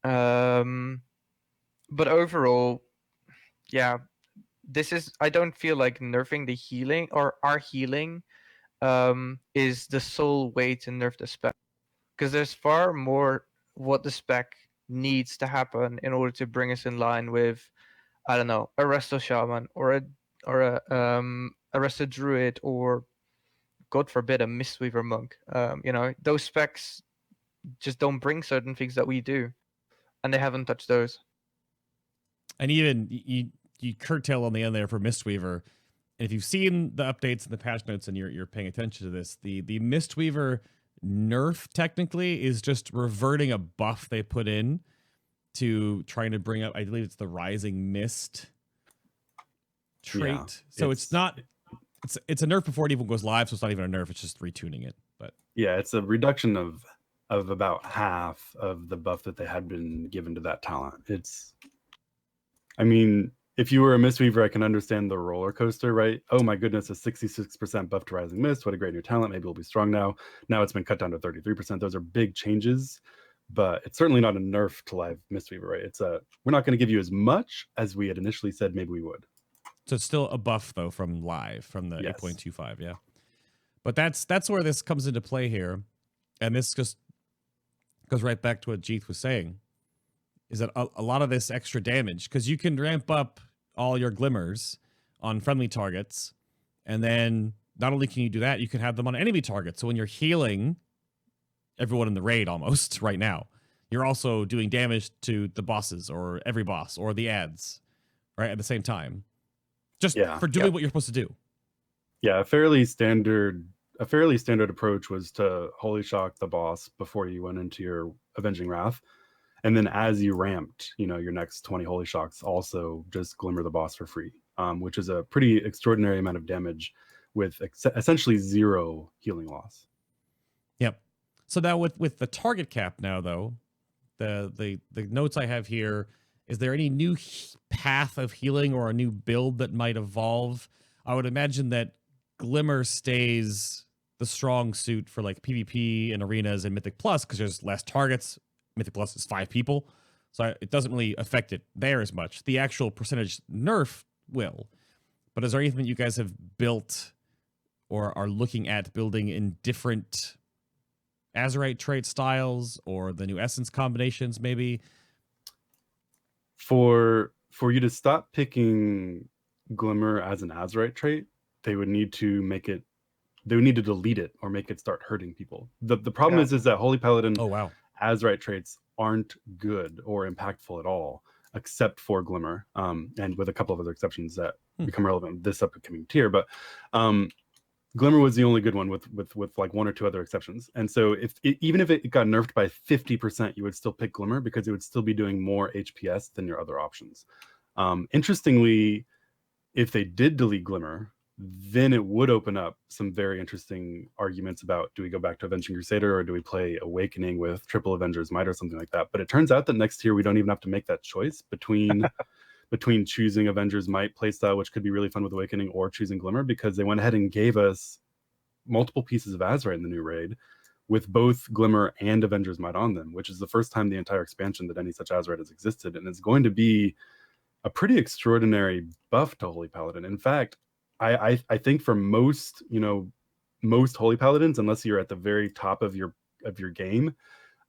But overall, yeah, I don't feel like nerfing the healing or our healing is the sole way to nerf the spec, because there's far more what the spec needs to happen in order to bring us in line with, I don't know, a Resto Shaman or a Resto Druid, or God forbid a Mistweaver Monk. Those specs just don't bring certain things that we do, and they haven't touched those. And even you curtail on the end there for Mistweaver. And if you've seen the updates and the patch notes and you're paying attention to this, the Mistweaver nerf technically is just reverting a buff they put in to trying to bring up, I believe it's the Rising Mist trait. Yeah, so it's not, it's a nerf before it even goes live, so it's not even a nerf, it's just retuning it. But yeah, it's a reduction of about half of the buff that they had been given to that talent. I mean, if you were a Mistweaver, I can understand the roller coaster, right? Oh my goodness, a 66% buff to Rising Mist. What a great new talent. Maybe we'll be strong now. Now it's been cut down to 33%. Those are big changes, but it's certainly not a nerf to live Mistweaver, right? We're not going to give you as much as we had initially said maybe we would. So it's still a buff, though, from live, from the Yes. 8.25, yeah. But that's where this comes into play here. And this just goes right back to what Jeath was saying, is that a lot of this extra damage, because you can ramp up all your glimmers on friendly targets, and then not only can you do that, you can have them on enemy targets. So when you're healing everyone in the raid almost right now. You're also doing damage to the bosses or every boss or the ads, right, at the same time. Just for doing what you're supposed to do. Yeah, a fairly standard approach was to Holy Shock the boss before you went into your Avenging Wrath. And then as you ramped, your next 20 Holy Shocks, also just Glimmer the boss for free, which is a pretty extraordinary amount of damage with essentially 0 healing loss. Yep. So now with the target cap now, though, the notes I have here, is there any new path of healing or a new build that might evolve? I would imagine that Glimmer stays the strong suit for like PvP and arenas and Mythic Plus because there's less targets. Mythic Plus is 5 people, so it doesn't really affect it there as much. The actual percentage nerf will. But is there anything that you guys have built or are looking at building in different Azerite trait styles or the new essence combinations maybe? For you to stop picking Glimmer as an Azerite trait, they would need to delete it or make it start hurting people. The problem is that Holy Paladin Azerite traits aren't good or impactful at all, except for Glimmer, and with a couple of other exceptions that become relevant this upcoming tier. But Glimmer was the only good one with like 1 or 2 other exceptions. And so even if it got nerfed by 50%, you would still pick Glimmer because it would still be doing more HPS than your other options. Interestingly, if they did delete Glimmer, then it would open up some very interesting arguments about, do we go back to Avenging Crusader or do we play Awakening with triple Avenger's Might or something like that? But it turns out that next year we don't even have to make that choice between choosing Avenger's Might playstyle, which could be really fun with Awakening, or choosing Glimmer, because they went ahead and gave us multiple pieces of Azerite in the new raid with both Glimmer and Avenger's Might on them, which is the first time the entire expansion that any such Azerite has existed. And it's going to be a pretty extraordinary buff to Holy Paladin. In fact, I think for most Holy Paladins, unless you're at the very top of your game,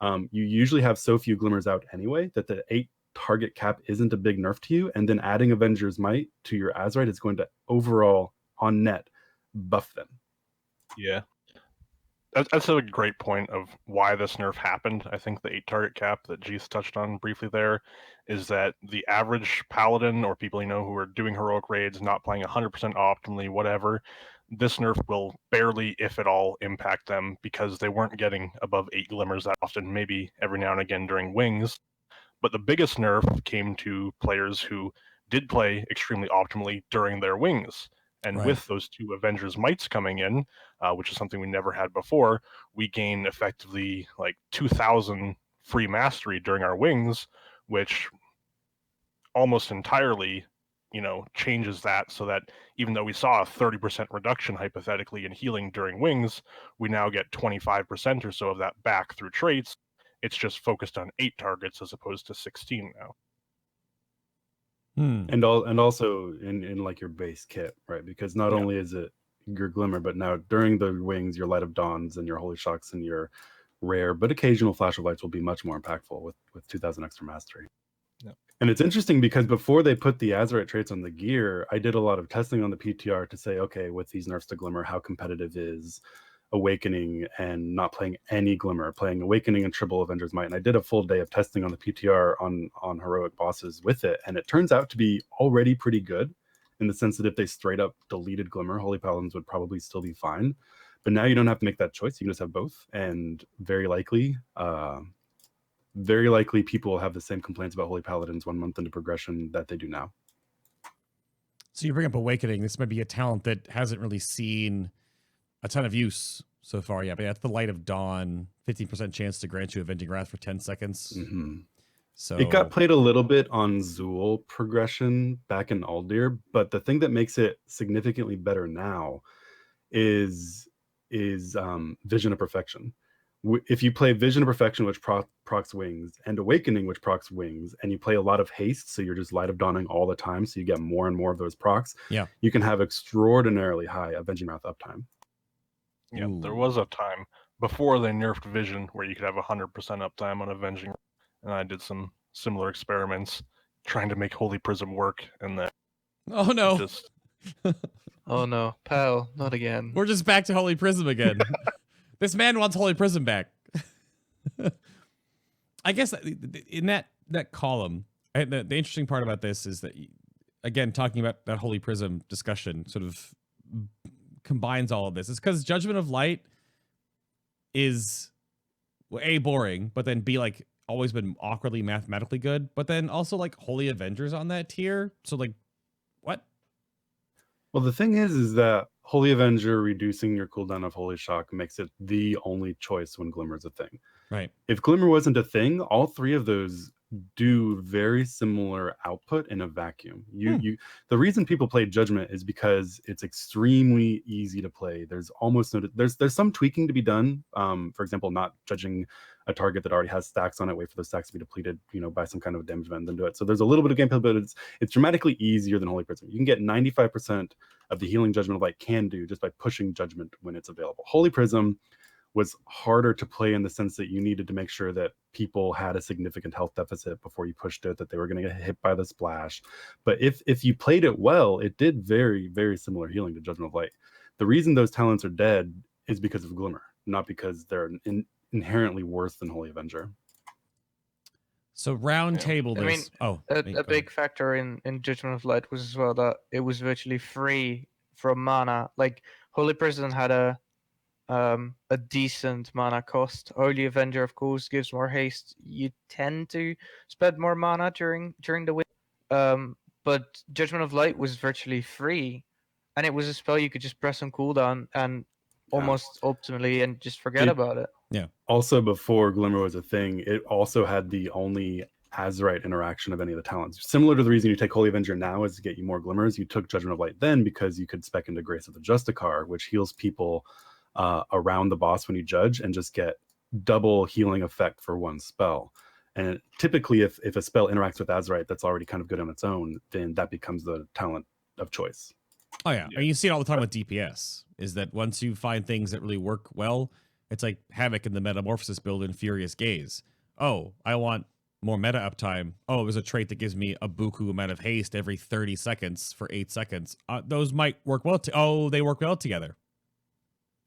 you usually have so few Glimmers out anyway that the 8 target cap isn't a big nerf to you, and then adding Avenger's Might to your Azerite is going to overall on net buff them. Yeah, that's a great point of why this nerf happened. I think the 8 target cap that Jeath touched on briefly there is that the average paladin or people who are doing heroic raids, not playing 100% optimally, whatever, this nerf will barely, if at all, impact them because they weren't getting above 8 glimmers that often, maybe every now and again during wings. But the biggest nerf came to players who did play extremely optimally during their wings. And with those 2 Avengers Mights coming in, which is something we never had before, we gain effectively like 2,000 free mastery during our wings, which almost entirely, changes that, so that even though we saw a 30% reduction hypothetically in healing during wings, we now get 25% or so of that back through traits. It's just focused on 8 targets as opposed to 16 now. And also in like your base kit, right? Because not only is it your Glimmer, but now during the wings, your Light of Dawns and your Holy Shocks and your rare but occasional Flash of Lights will be much more impactful with 2,000 extra mastery. And it's interesting because before they put the Azerite traits on the gear, I did a lot of testing on the PTR to say, okay, with these nerfs to Glimmer, how competitive is Awakening and not playing any Glimmer, playing Awakening and triple Avenger's Might. And I did a full day of testing on the PTR on heroic bosses with it, and it turns out to be already pretty good, in the sense that if they straight up deleted Glimmer, Holy Paladins would probably still be fine. But now you don't have to make that choice. You can just have both, and very likely people will have the same complaints about Holy Paladins 1 month into progression that they do now. So you bring up Awakening. This might be a talent that hasn't really seen a ton of use so far yet, but that's the Light of Dawn, 15% chance to grant you Avenging Wrath for 10 seconds. So it got played a little bit on Zool progression back in Aldir, but the thing that makes it significantly better now is Vision of Perfection. If you play Vision of Perfection, which procs wings, and Awakening, which procs wings, and you play a lot of haste, so you're just Light of Dawning all the time, so you get more and more of those procs, you can have extraordinarily high Avenging Wrath uptime. Yeah, there was a time before they nerfed Vision where you could have 100% uptime on Avenging, and I did some similar experiments trying to make Holy Prism work, and then oh no, oh no, pal, not again. We're just back to Holy Prism again. This man wants Holy Prism back. I guess in that column, the interesting part about this is that, again, talking about that Holy Prism discussion sort of combines all of this. It's because Judgment of Light is, well, A, boring, but then B, like, always been awkwardly mathematically good, but then also, like, Holy Avengers on that tier. So, like, what? Well, the thing is that Holy Avenger reducing your cooldown of Holy Shock makes it the only choice when Glimmer is a thing. Right. If Glimmer wasn't a thing, all three of those do very similar output in a vacuum. The reason people play Judgment is because it's extremely easy to play. There's almost no, there's some tweaking to be done. For example, not judging a target that already has stacks on it, wait for those stacks to be depleted, by some kind of damage event, then do it. So there's a little bit of gameplay, but it's dramatically easier than Holy Prism. You can get 95% of the healing Judgment of Light can do just by pushing Judgment when it's available. Holy Prism was harder to play in the sense that you needed to make sure that people had a significant health deficit before you pushed it, that they were going to get hit by the splash. But if you played it well, it did very, very similar healing to Judgment of Light. The reason those talents are dead is because of Glimmer, not because they're inherently worse than Holy Avenger. So round table this. A big factor in Judgment of Light was as well that it was virtually free from mana. Like, Holy Prism had a decent mana cost. Holy Avenger, of course, gives more haste. You tend to spend more mana during the win. But Judgment of Light was virtually free, and it was a spell you could just press on cooldown and almost ultimately and just forget about it. Yeah. Also, before Glimmer was a thing, it also had the only Azeroth interaction of any of the talents. Similar to the reason you take Holy Avenger now is to get you more Glimmers. You took Judgment of Light then because you could spec into Grace of the Justicar, which heals people around the boss when you judge and just get double healing effect for one spell. And typically if a spell interacts with Azeroth that's already kind of good on its own, then that becomes the talent of choice. Oh yeah. And you see it all the time with DPS, is that once you find things that really work well, it's like Havoc in the Metamorphosis build in Furious Gaze. Oh, I want more meta uptime. Oh, there's a trait that gives me a buku amount of haste every 30 seconds for 8 seconds. Those might work well. They work well together.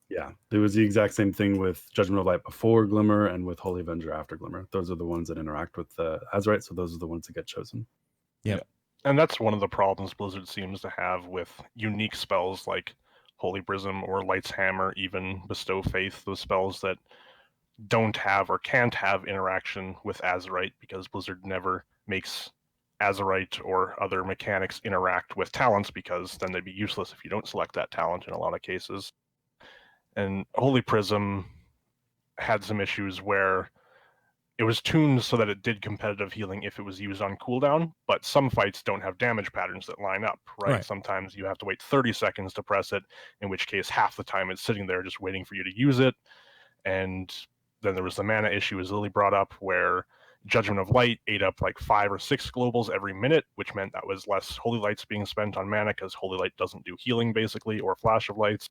Yeah, it was the exact same thing with Judgment of Light before Glimmer and with Holy Avenger after Glimmer. Those are the ones that interact with Azeroth, so those are the ones that get chosen. Yep. Yeah. And that's one of the problems Blizzard seems to have with unique spells like Holy Prism or Light's Hammer, even Bestow Faith, those spells that don't have or can't have interaction with Azeroth, because Blizzard never makes Azeroth or other mechanics interact with talents, because then they'd be useless if you don't select that talent in a lot of cases. And Holy Prism had some issues where it was tuned so that it did competitive healing if it was used on cooldown, but some fights don't have damage patterns that line up, right? Sometimes you have to wait 30 seconds to press it, in which case half the time it's sitting there just waiting for you to use it. And then there was the mana issue, as Lily brought up, where Judgment of Light ate up like 5 or 6 globals every minute, which meant that was less Holy Lights being spent on mana, because Holy Light doesn't do healing basically, or Flash of Lights.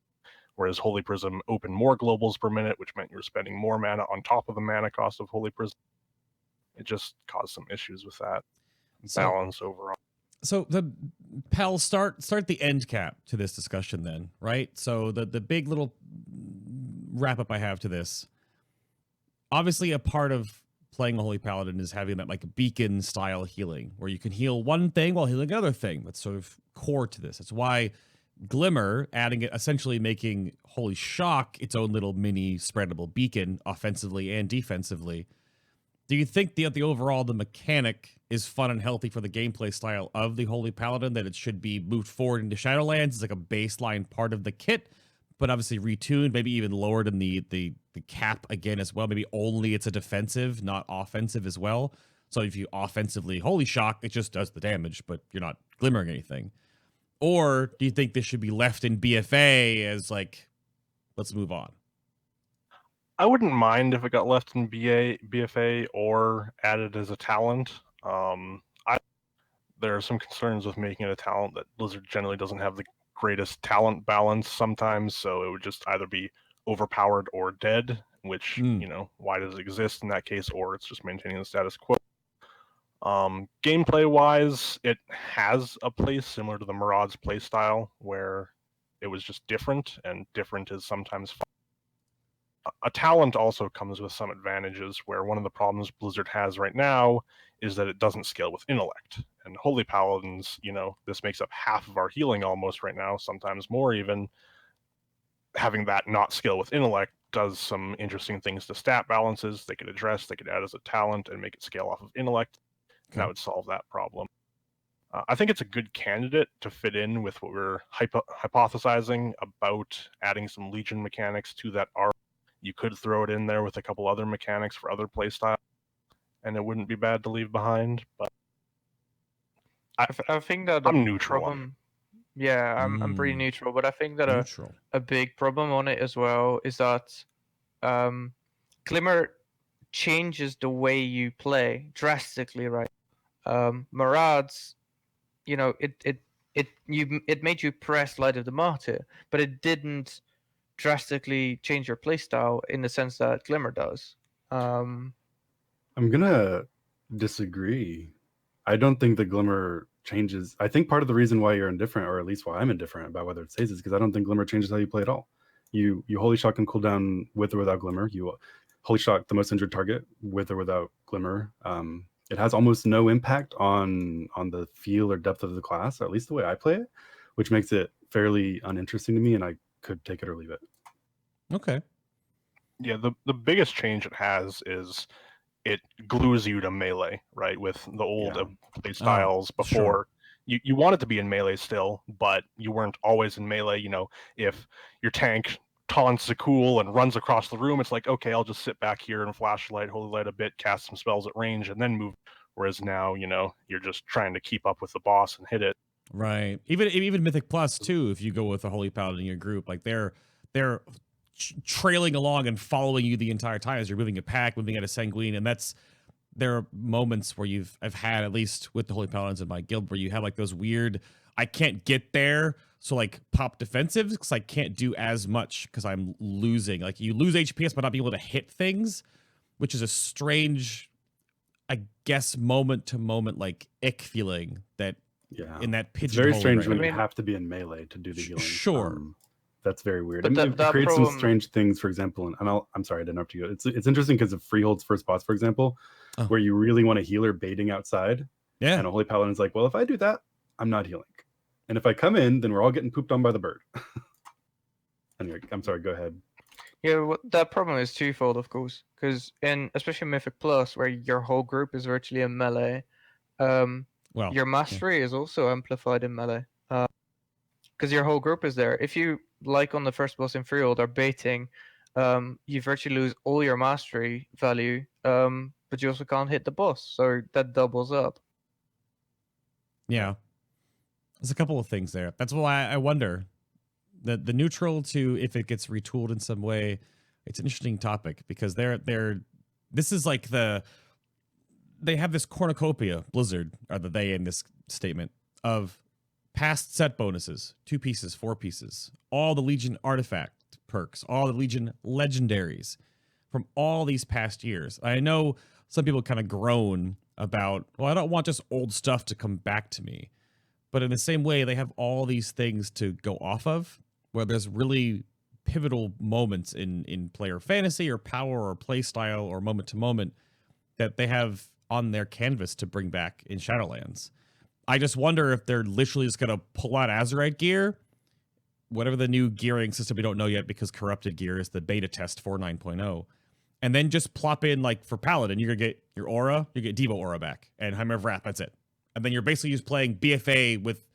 Whereas Holy Prism opened more globals per minute, which meant you were spending more mana on top of the mana cost of Holy Prism. It just caused some issues with that balance overall. So Pel, start the end cap to this discussion then, right? So the big little wrap up I have to this. Obviously, a part of playing a Holy Paladin is having that like beacon style healing, where you can heal one thing while healing another thing. That's sort of core to this. That's why Glimmer, adding it, essentially making Holy Shock its own little mini spreadable beacon offensively and defensively. Do you think the overall the mechanic is fun and healthy for the gameplay style of the Holy Paladin, that it should be moved forward into Shadowlands? It's like a baseline part of the kit, but obviously retuned, maybe even lowered in the cap again as well. Maybe only it's a defensive, not offensive as well. So if you offensively Holy Shock, it just does the damage, but you're not glimmering anything. Or do you think this should be left in BFA as like, let's move on? I wouldn't mind if it got left in BFA or added as a talent. There are some concerns with making it a talent that Blizzard generally doesn't have the greatest talent balance sometimes, so it would just either be overpowered or dead, which, why does it exist in that case? Or it's just maintaining the status quo. Gameplay-wise, it has a place similar to the Maraud's playstyle, where it was just different, and different is sometimes fun. A talent also comes with some advantages, where one of the problems Blizzard has right now is that it doesn't scale with intellect. And Holy Paladins, this makes up half of our healing almost right now, sometimes more even. Having that not scale with intellect does some interesting things to stat balances. They could address, they could add as a talent and make it scale off of intellect. And that would solve that problem. I think it's a good candidate to fit in with what we're hypothesizing about adding some Legion mechanics to that arc. You could throw it in there with a couple other mechanics for other playstyles, and it wouldn't be bad to leave behind. But I think that I'm neutral. Problem, yeah, I'm pretty neutral, but I think that a big problem on it as well is that Glimmer changes the way you play drastically, right? Maraud's, it made you press Light of the Martyr, but it didn't drastically change your playstyle in the sense that Glimmer does. I'm gonna disagree. I don't think the Glimmer changes. I think part of the reason why you're indifferent, or at least why I'm indifferent about whether it stays, is because I don't think Glimmer changes how you play at all. You Holy Shock can cool down with or without Glimmer. You Holy Shock the most injured target with or without Glimmer. It has almost no impact on the feel or depth of the class, or at least the way I play it, which makes it fairly uninteresting to me, and I could take it or leave it. Okay. Yeah, the biggest change it has is it glues you to melee, right? With the old play styles before, you wanted to be in melee still, but you weren't always in melee. If your tank taunts Zakul and runs across the room, it's like, okay, I'll just sit back here and flashlight, holy light a bit, cast some spells at range, and then move. Whereas now, you're just trying to keep up with the boss and hit it. Right. Even Mythic Plus too, if you go with a Holy Paladin in your group, like they're trailing along and following you the entire time as you're moving a pack, moving at a sanguine, and there are moments where I've had, at least with the Holy Paladins in my guild, where you have like those weird, I can't get there, so like pop defensives because I can't do as much because I'm losing. Like you lose HPS by not being able to hit things, which is a strange, I guess, moment to moment like ick feeling that in that pigeonhole. It's very strange right? when you have to be in melee to do the healing. Sure. That's very weird. But It creates some strange things, for example, and I'm sorry to interrupt you. It's interesting because of Freehold's first boss, for example, where you really want a healer baiting outside. Yeah. And a Holy Paladin's like, well, if I do that, I'm not healing. And if I come in, then we're all getting pooped on by the bird. Anyway, I'm sorry, go ahead. Yeah, that problem is twofold, of course, because especially Mythic Plus, where your whole group is virtually in melee, your mastery is also amplified in melee. Because your whole group is there. If you, like on the first boss in Freehold, are baiting, you virtually lose all your mastery value, but you also can't hit the boss, so that doubles up. Yeah. There's a couple of things there. That's why I wonder. The neutral to if it gets retooled in some way, it's an interesting topic because this is like they have this cornucopia, Blizzard, or the they in this statement, of past set bonuses, 2 pieces, 4 pieces, all the Legion artifact perks, all the Legion legendaries from all these past years. I know some people kind of groan about, well, I don't want just old stuff to come back to me. But in the same way, they have all these things to go off of, where there's really pivotal moments in player fantasy or power or play style or moment to moment that they have on their canvas to bring back in Shadowlands. I just wonder if they're literally just going to pull out Azerite gear, whatever the new gearing system we don't know yet because corrupted gear is the beta test for 9.0, and then just plop in, like for Paladin, you're going to get your aura, you get Devo aura back, and Hammer of Wrath, that's it. And then you're basically just playing BFA with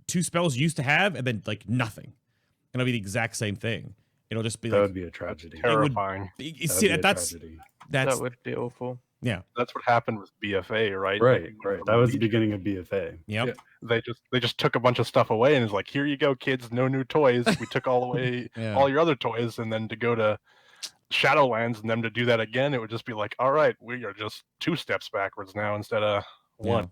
2 spells you used to have and then like nothing. And it'll be the exact same thing. It'll just be that like... would be a tragedy. Terrifying. That would be awful. Yeah. That's what happened with BFA, right? Right. That was the beginning of BFA. Yep. Yeah. They just took a bunch of stuff away and it's like, here you go, kids, no new toys. We took all away all your other toys, and then to go to Shadowlands and them to do that again, it would just be like, all right, we are just 2 steps backwards now instead of 1. Yeah.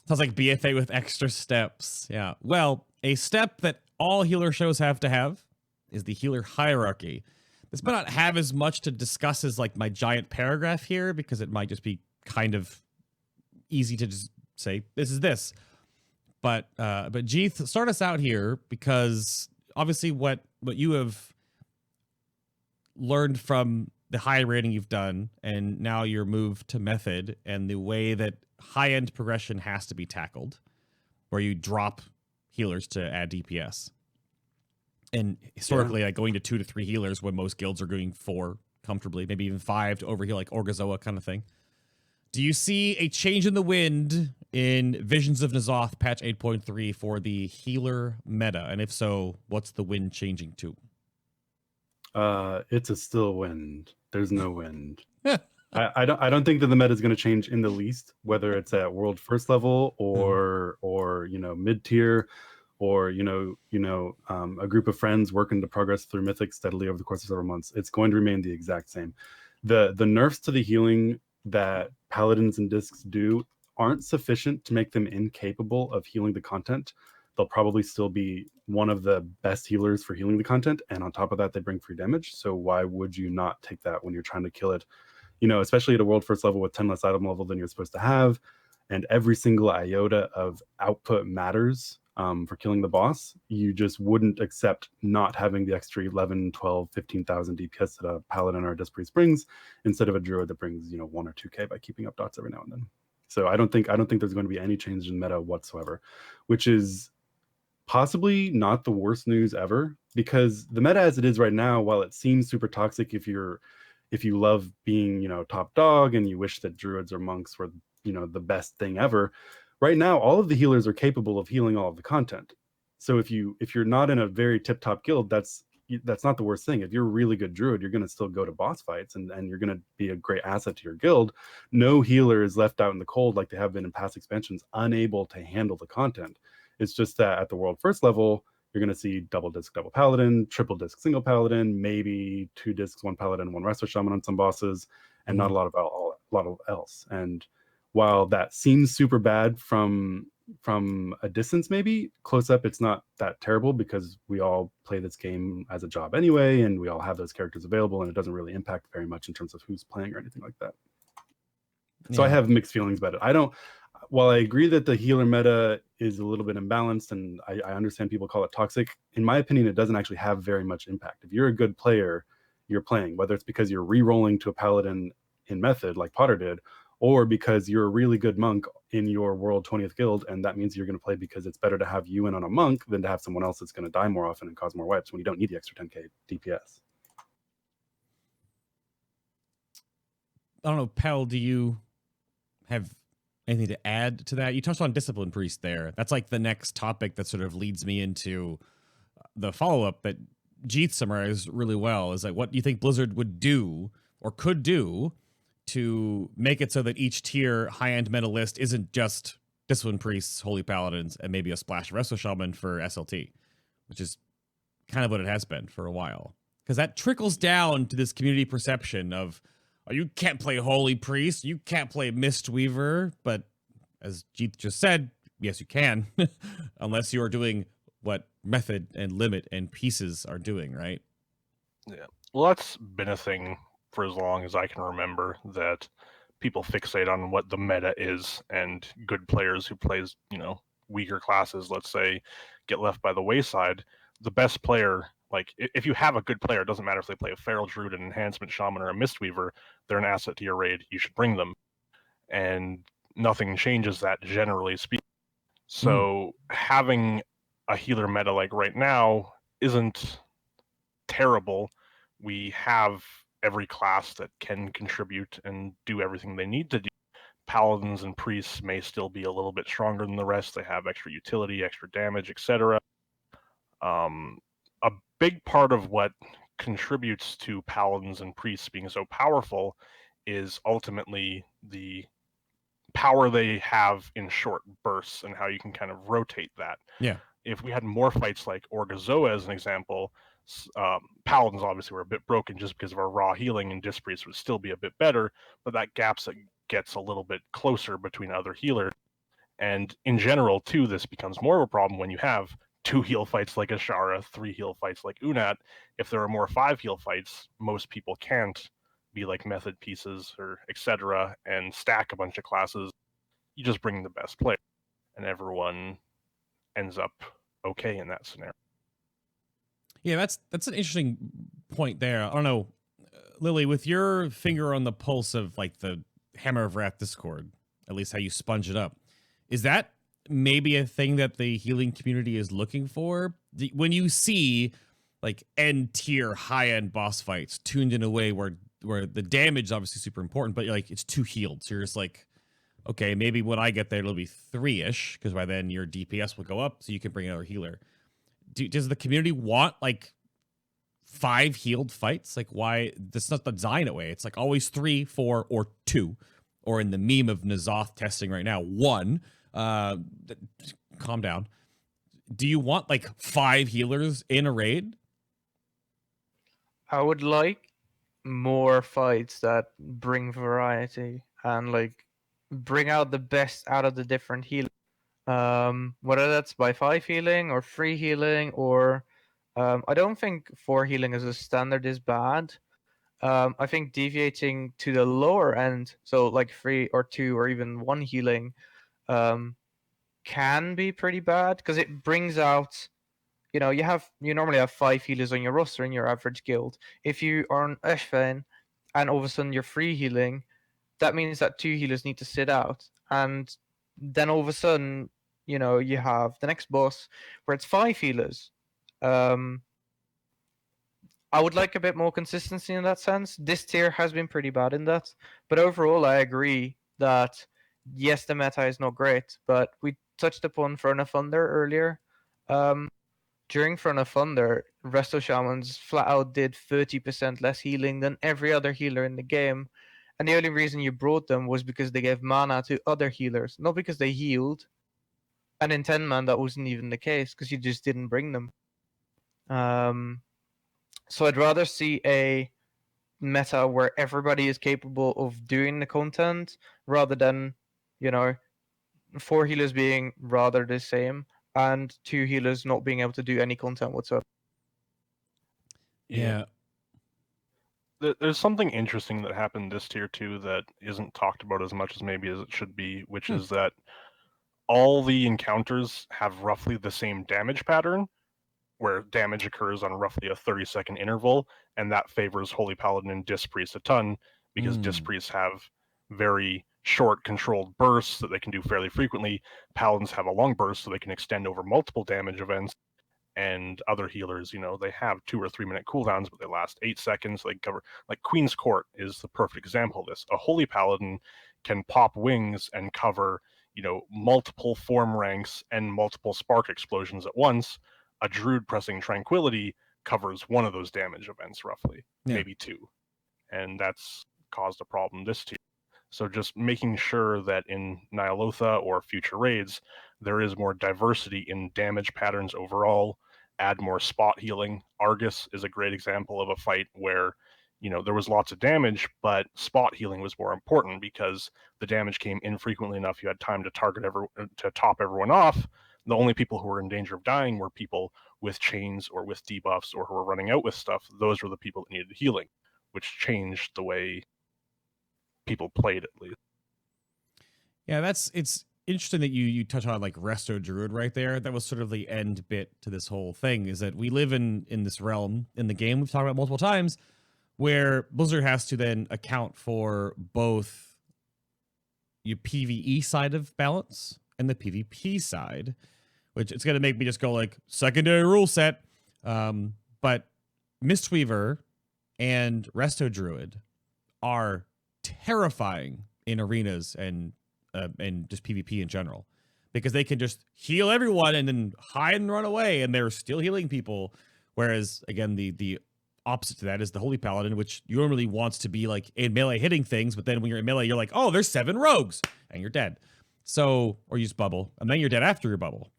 Sounds like BFA with extra steps. Yeah. Well, a step that all healer shows have to have is the healer hierarchy. This might not have as much to discuss as like my giant paragraph here because it might just be kind of easy to just say this is this. But Jeath, start us out here because obviously what you have learned from the high rating you've done, and now your move to method and the way that high-end progression has to be tackled, where you drop healers to add DPS. And historically, like going to 2 to 3 healers when most guilds are going 4 comfortably, maybe even 5 to overheal, like Orgazoa kind of thing. Do you see a change in the wind in Visions of N'Zoth patch 8.3 for the healer meta? And if so, what's the wind changing to? It's a still wind. There's no wind. I don't think that the meta is going to change in the least, whether it's at world first level or mid tier, or a group of friends working to progress through mythic steadily over the course of several months. It's going to remain the exact same. The nerfs to the healing that paladins and discs do aren't sufficient to make them incapable of healing the content. They'll probably still be one of the best healers for healing the content, and on top of that, they bring free damage. So why would you not take that when you're trying to kill it? Especially at a world first level with 10 less item level than you're supposed to have, and every single iota of output matters for killing the boss. You just wouldn't accept not having the extra 11, 12, 15,000 DPS that a paladin or a disc priest brings, instead of a druid that brings 1 or 2k by keeping up dots every now and then. So I don't think there's going to be any change in meta whatsoever, which is possibly not the worst news ever, because the meta as it is right now, while it seems super toxic if you love being top dog and you wish that druids or monks were the best thing ever, right now all of the healers are capable of healing all of the content. So if you're not in a very tip-top guild, that's not the worst thing. If you're a really good druid, you're going to still go to boss fights and you're going to be a great asset to your guild. No healer is left out in the cold like they have been in past expansions, unable to handle the content. It's just that at the world first level, you're going to see double disc, double paladin, triple disc, single paladin, maybe 2 discs, 1 paladin, 1 resto shaman on some bosses, and not a lot of else. And while that seems super bad from a distance, maybe close up, it's not that terrible, because we all play this game as a job anyway, and we all have those characters available, and it doesn't really impact very much in terms of who's playing or anything like that. Yeah. So I have mixed feelings about it. While I agree that the healer meta is a little bit imbalanced, and I understand people call it toxic, in my opinion, it doesn't actually have very much impact. If you're a good player, you're playing, whether it's because you're re-rolling to a paladin in method like Potter did, or because you're a really good monk in your world 20th guild, and that means you're going to play because it's better to have you in on a monk than to have someone else that's going to die more often and cause more wipes when you don't need the extra 10k DPS. I don't know, Pel, do you have anything to add to that? You touched on Discipline Priest there. That's like the next topic that sort of leads me into the follow-up that Jeath summarized really well, is like, what do you think Blizzard would do or could do to make it so that each tier high-end meta list isn't just Discipline Priests, Holy Paladins, and maybe a splash of Resto Shaman for SLT, which is kind of what it has been for a while. Because that trickles down to this community perception of, oh, you can't play Holy Priest, you can't play Mistweaver, but as Jeath just said, yes, you can, unless you are doing what Method and Limit and Pieces are doing, right? Yeah. Well, that's been a thing for as long as I can remember, that people fixate on what the meta is, and good players who plays, weaker classes, let's say, get left by the wayside. The best player, like, if you have a good player, it doesn't matter if they play a Feral Druid, an Enhancement Shaman, or a Mistweaver, they're an asset to your raid. You should bring them. And nothing changes that, generally speaking. So having a healer meta like right now isn't terrible. We have every class that can contribute and do everything they need to do. Paladins and priests may still be a little bit stronger than the rest. They have extra utility, extra damage, etc. A big part of what contributes to paladins and priests being so powerful is ultimately the power they have in short bursts and how you can kind of rotate that. Yeah. If we had more fights like Orgazoa as an example, paladins obviously were a bit broken just because of our raw healing, and Disc Priest would still be a bit better, but that gap's gets a little bit closer between other healers. And in general, too, this becomes more of a problem when you have 2 heal fights like Ashara, 3 heal fights like Unat. If there are more 5 heal fights, most people can't be like Method Pieces or etc. and stack a bunch of classes. You just bring the best player, and everyone ends up okay in that scenario. Yeah, that's an interesting point there. I don't know Lily, with your finger on the pulse of like the Hammer of Wrath Discord, at least how you sponge it up, is that maybe a thing that the healing community is looking for? When you see like end tier high end boss fights tuned in a way where the damage is obviously super important, but like it's too healed, so you're just like, okay, maybe when I get there it'll be 3-ish, because by then your DPS will go up, so you can bring another healer. Does the community want like 5 healed fights? Like, why? That's not the design that way. It's like always 3, 4, or 2, or in the meme of N'Zoth testing right now, 1. Calm down. Do you want like 5 healers in a raid? I would like more fights that bring variety and like bring out the best out of the different healers. Whether that's by 5 healing or 3 healing, or I don't think 4 healing as a standard is bad. I think deviating to the lower end, so like 3 or 2 or even 1 healing, can be pretty bad because it brings out, you normally have 5 healers on your roster in your average guild. If you are on Eshfane and all of a sudden you're 3 healing, that means that 2 healers need to sit out, and then all of a sudden, you have the next boss where it's 5 healers. I would like a bit more consistency in that sense. This tier has been pretty bad in that, but overall I agree that yes, the meta is not great, but we touched upon Throne of Thunder earlier. During Throne of Thunder, Resto Shamans flat out did 30% less healing than every other healer in the game, and the only reason you brought them was because they gave mana to other healers, not because they healed. And in 10-man, that wasn't even the case, because you just didn't bring them. So I'd rather see a meta where everybody is capable of doing the content, rather than, 4 healers being rather the same, and 2 healers not being able to do any content whatsoever. Yeah. There's something interesting that happened this tier 2 that isn't talked about as much as maybe as it should be, which is that all the encounters have roughly the same damage pattern, where damage occurs on roughly a 30-second interval, and that favors Holy Paladin and Disc Priest a ton, because Disc Priests have very short controlled bursts that they can do fairly frequently. Paladins have a long burst, so they can extend over multiple damage events, and other healers, they have 2 or 3 minute cooldowns, but they last 8 seconds. They cover, like Queen's Court is the perfect example of this. A Holy Paladin can pop wings and cover, multiple form ranks and multiple spark explosions at once. A Druid pressing Tranquility covers 1 of those damage events roughly, maybe 2. And that's caused a problem this tier. So just making sure that in Ny'alotha or future raids, there is more diversity in damage patterns overall, add more spot healing. Argus is a great example of a fight where, there was lots of damage, but spot healing was more important because the damage came infrequently enough. You had time to to top everyone off. The only people who were in danger of dying were people with chains or with debuffs or who were running out with stuff. Those were the people that needed healing, which changed the way people played, at least. Yeah, it's interesting that you touch on like Resto Druid right there. That was sort of the end bit to this whole thing, is that we live in this realm in the game we've talked about multiple times where Blizzard has to then account for both your PvE side of balance and the PvP side, which it's going to make me just go like secondary rule set. But Mistweaver and Resto Druid are terrifying in arenas and just PvP in general, because they can just heal everyone and then hide and run away, and they're still healing people. Whereas again, the opposite to that is the Holy Paladin, which normally wants to be like in melee hitting things, but then when you're in melee, you're like, oh, there's 7 rogues, and you're dead. So, or use bubble, and then you're dead after your bubble.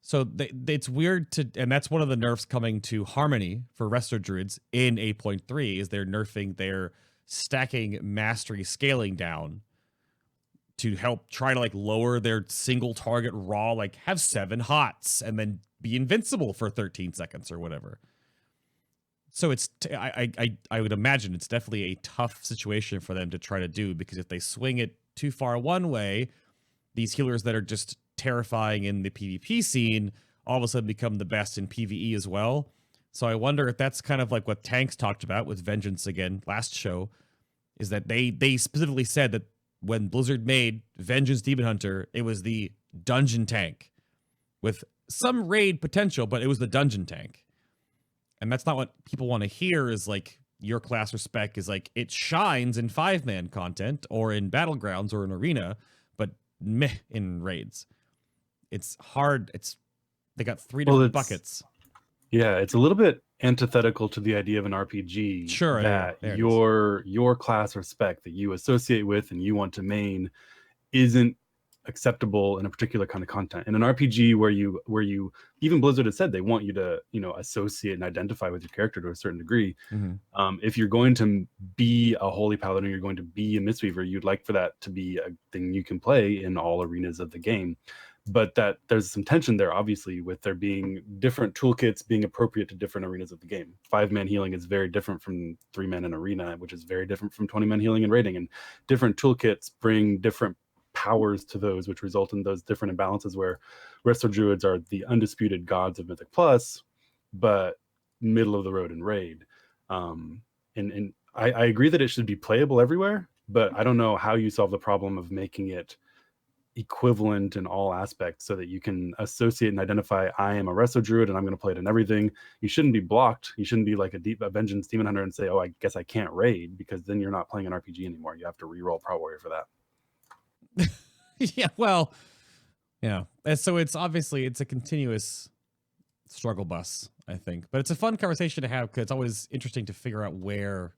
So it's weird and that's one of the nerfs coming to Harmony for Resto Druids in 8.3, is they're nerfing their stacking mastery scaling down to help try to like lower their single target raw, like have 7 hots and then be invincible for 13 seconds or whatever. So it's I would imagine it's definitely a tough situation for them to try to do, because if they swing it too far one way, these healers that are just terrifying in the PvP scene all of a sudden become the best in PvE as well. So I wonder if that's kind of like what Tanks talked about with Vengeance again last show, is that they specifically said that when Blizzard made Vengeance Demon Hunter, it was the dungeon tank with some raid potential, but it was the dungeon tank. And that's not what people want to hear, is like your class or spec is like it shines in 5-man content or in Battlegrounds or in Arena, but meh in raids. It's hard. They got 3 different buckets. Yeah, it's a little bit antithetical to the idea of an RPG. Sure, that yeah, your class or spec that you associate with and you want to main isn't acceptable in a particular kind of content. In an RPG where you even Blizzard has said they want you to associate and identify with your character to a certain degree. Mm-hmm. If you're going to be a Holy Paladin, you're going to be a Mistweaver, you'd like for that to be a thing you can play in all arenas of the game. But that there's some tension there, obviously, with there being different toolkits being appropriate to different arenas of the game. 5-man healing is very different from 3-man in Arena, which is very different from 20-man healing and raiding. And different toolkits bring different powers to those, which result in those different imbalances where Resto Druids are the undisputed gods of Mythic Plus, but middle of the road in raid. And I agree that it should be playable everywhere, but I don't know how you solve the problem of making it equivalent in all aspects so that you can associate and identify, I am a Resto Druid and I'm going to play it in everything. You shouldn't be blocked. You shouldn't be like a Vengeance Demon Hunter and say, oh, I guess I can't raid, because then you're not playing an RPG anymore. You have to reroll Pro Warrior for that. Yeah, well, yeah. And so it's obviously it's a continuous struggle bus, I think. But it's a fun conversation to have because it's always interesting to figure out where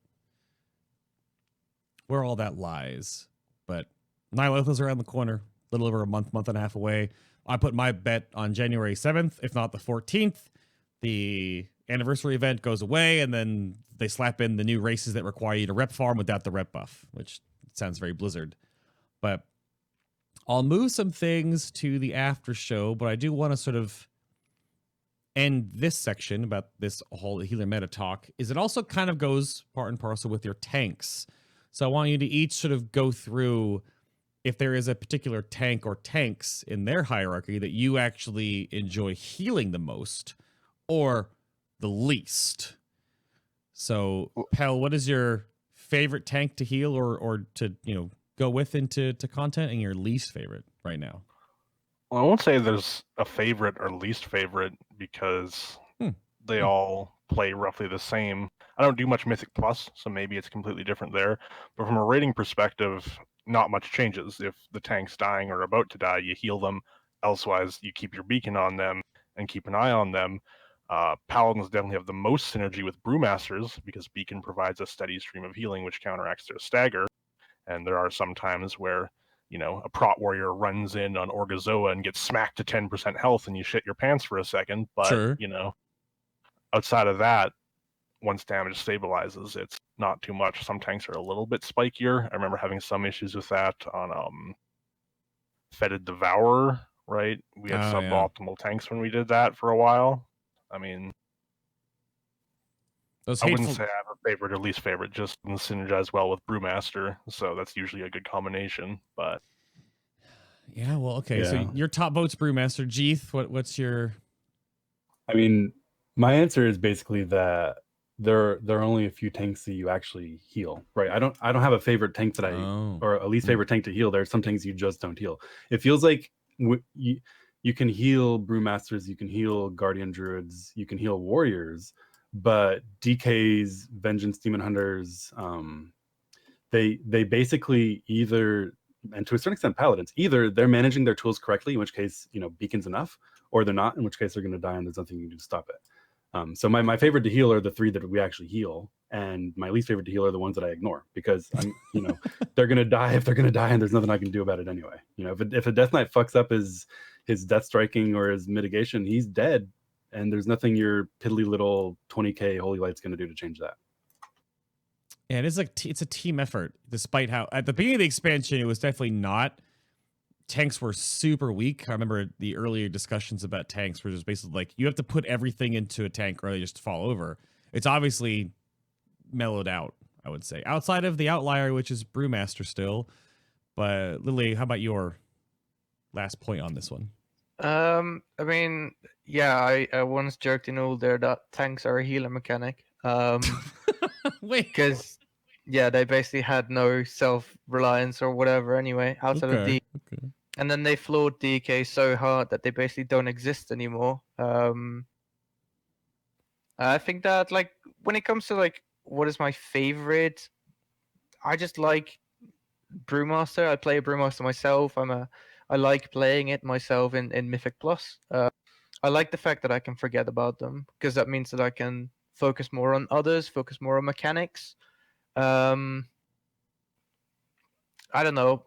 all that lies. But Lilaith is around the corner. Little over a month and a half away. I put my bet on January 7th, if not the 14th. The anniversary event goes away, and then they slap in the new races that require you to rep farm without the rep buff, which sounds very Blizzard. But I'll move some things to the after show, but I do want to sort of end this section about this whole healer meta talk. Is it also kind of goes part and parcel with your tanks. So I want you to each sort of go through if there is a particular tank or tanks in their hierarchy that you actually enjoy healing the most or the least. So, Pel, what is your favorite tank to heal or to, go with into content, and your least favorite right now? Well, I won't say there's a favorite or least favorite because they all play roughly the same. I don't do much Mythic Plus, so maybe it's completely different there. But from a rating perspective, not much changes. If the tank's dying or about to die, you heal them. Elsewise, you keep your beacon on them and keep an eye on them. Paladins definitely have the most synergy with Brewmasters because beacon provides a steady stream of healing, which counteracts their stagger. And there are some times where, a Prot Warrior runs in on Orgazoa and gets smacked to 10% health and you shit your pants for a second. But, sure. Outside of that, once damage stabilizes, it's not too much. Some tanks are a little bit spikier. I remember having some issues with that on Fetid Devourer, right? We had suboptimal tanks when we did that for a while. I mean, I wouldn't say I have a favorite or least favorite, just synergize well with Brewmaster, so that's usually a good combination. But yeah, well, okay. Yeah. So your top vote's Brewmaster. Jeath, what's your? I mean, my answer is basically that there are only a few tanks that you actually heal, right? I don't have a favorite tank that or a least favorite tank to heal. There are some tanks you just don't heal. It feels like you can heal Brewmasters, you can heal Guardian Druids, you can heal Warriors, but DKs, Vengeance Demon Hunters, they basically either, and to a certain extent Paladins, either they're managing their tools correctly, in which case, beacon's enough, or they're not, in which case they're going to die and there's nothing you can do to stop it. So my favorite to heal are the 3 that we actually heal, and my least favorite to heal are the ones that I ignore because they're gonna die if they're gonna die, and there's nothing I can do about it anyway. If a Death Knight fucks up his death striking or his mitigation, he's dead, and there's nothing your piddly little 20k Holy Light's gonna do to change that. Yeah, it is it's a team effort. Despite how at the beginning of the expansion it was definitely not. Tanks were super weak. I remember the earlier discussions about tanks were just basically like, you have to put everything into a tank or they just fall over. It's obviously mellowed out, I would say. Outside of the outlier, which is Brewmaster still. But Lily, how about your last point on this one? I mean, yeah, I once joked in all there that tanks are a healer mechanic. Wait. Because yeah, they basically had no self-reliance or whatever anyway outside of Okay. D, and then they flawed DK so hard that they basically don't exist anymore. I think that like when it comes to like what is my favorite, I just like Brewmaster. I play a Brewmaster myself. I like playing it myself in Mythic Plus. I like the fact that I can forget about them because that means that I can focus more on others, focus more on mechanics. I don't know.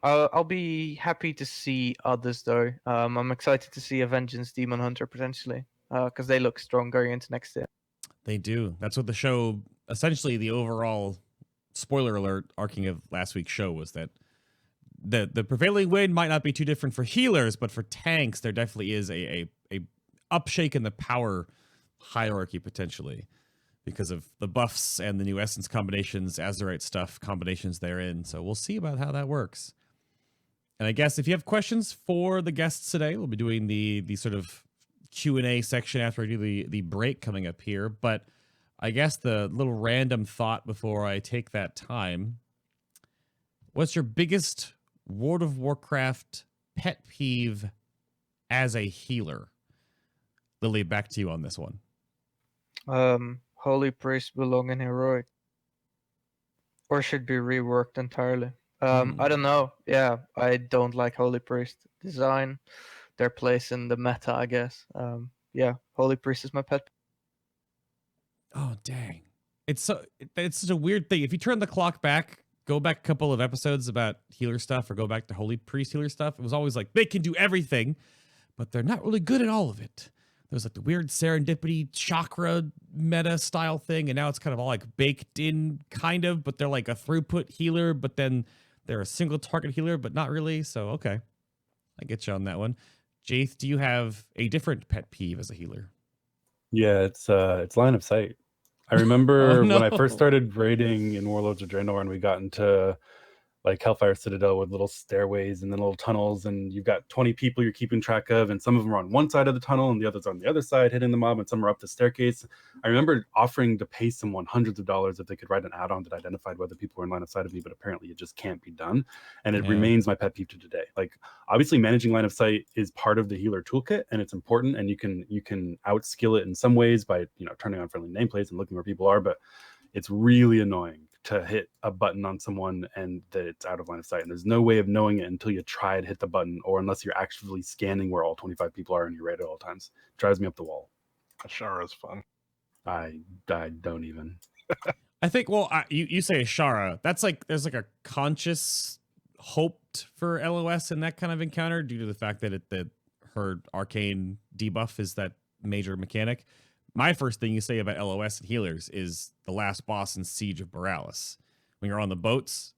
I'll be happy to see others though. I'm excited to see a Vengeance Demon Hunter potentially, because they look strong going into next year. They do. That's what the show, essentially the overall spoiler alert arcing of last week's show was that the prevailing wind might not be too different for healers, but for tanks, there definitely is a upshake in the power hierarchy potentially because of the buffs and the new essence combinations, Azerite stuff combinations therein. So we'll see about how that works. And I guess if you have questions for the guests today, we'll be doing the sort of Q&A section after I do the break coming up here. But I guess the little random thought before I take that time, what's your biggest World of Warcraft pet peeve as a healer? Lily, back to you on this one. Holy Priest belong in Heroic, or should be reworked entirely. I don't know. Yeah, I don't like Holy Priest design, their place in the meta, I guess. Yeah, Holy Priest is my pet. Oh, dang. It's such a weird thing. If you turn the clock back, go back a couple of episodes about healer stuff or go back to Holy Priest healer stuff, it was always like, they can do everything, but they're not really good at all of it. There's like the weird serendipity chakra meta style thing, and now it's kind of all like baked in, kind of, but they're like a throughput healer, but then they're a single target healer, but not really. So, okay. I get you on that one. Jeath, do you have a different pet peeve as a healer? Yeah, it's line of sight. I remember Oh, no. when I first started raiding in Warlords of Draenor and we got into like Hellfire Citadel with little stairways and then little tunnels, and you've got 20 people you're keeping track of, and some of them are on one side of the tunnel and the others on the other side hitting the mob, and some are up the staircase. I remember offering to pay someone hundreds of dollars if they could write an add-on that identified whether people were in line of sight of me, but apparently it just can't be done, and it remains my pet peeve to today. Like, obviously managing line of sight is part of the healer toolkit and it's important, and you can outskill it in some ways by, you know, turning on friendly nameplates and looking where people are, but it's really annoying to hit a button on someone and that it's out of line of sight, and there's no way of knowing it until you try to hit the button, or unless you're actually scanning where all 25 people are and you're right at all times. It drives me up the wall. Ashara is fun. I don't even. I think, well, you say Ashara. That's like, there's like a conscious hoped for LOS in that kind of encounter due to the fact that her arcane debuff is that major mechanic. My first thing you say about LOS and healers is the last boss in Siege of Borealis. When you're on the boats,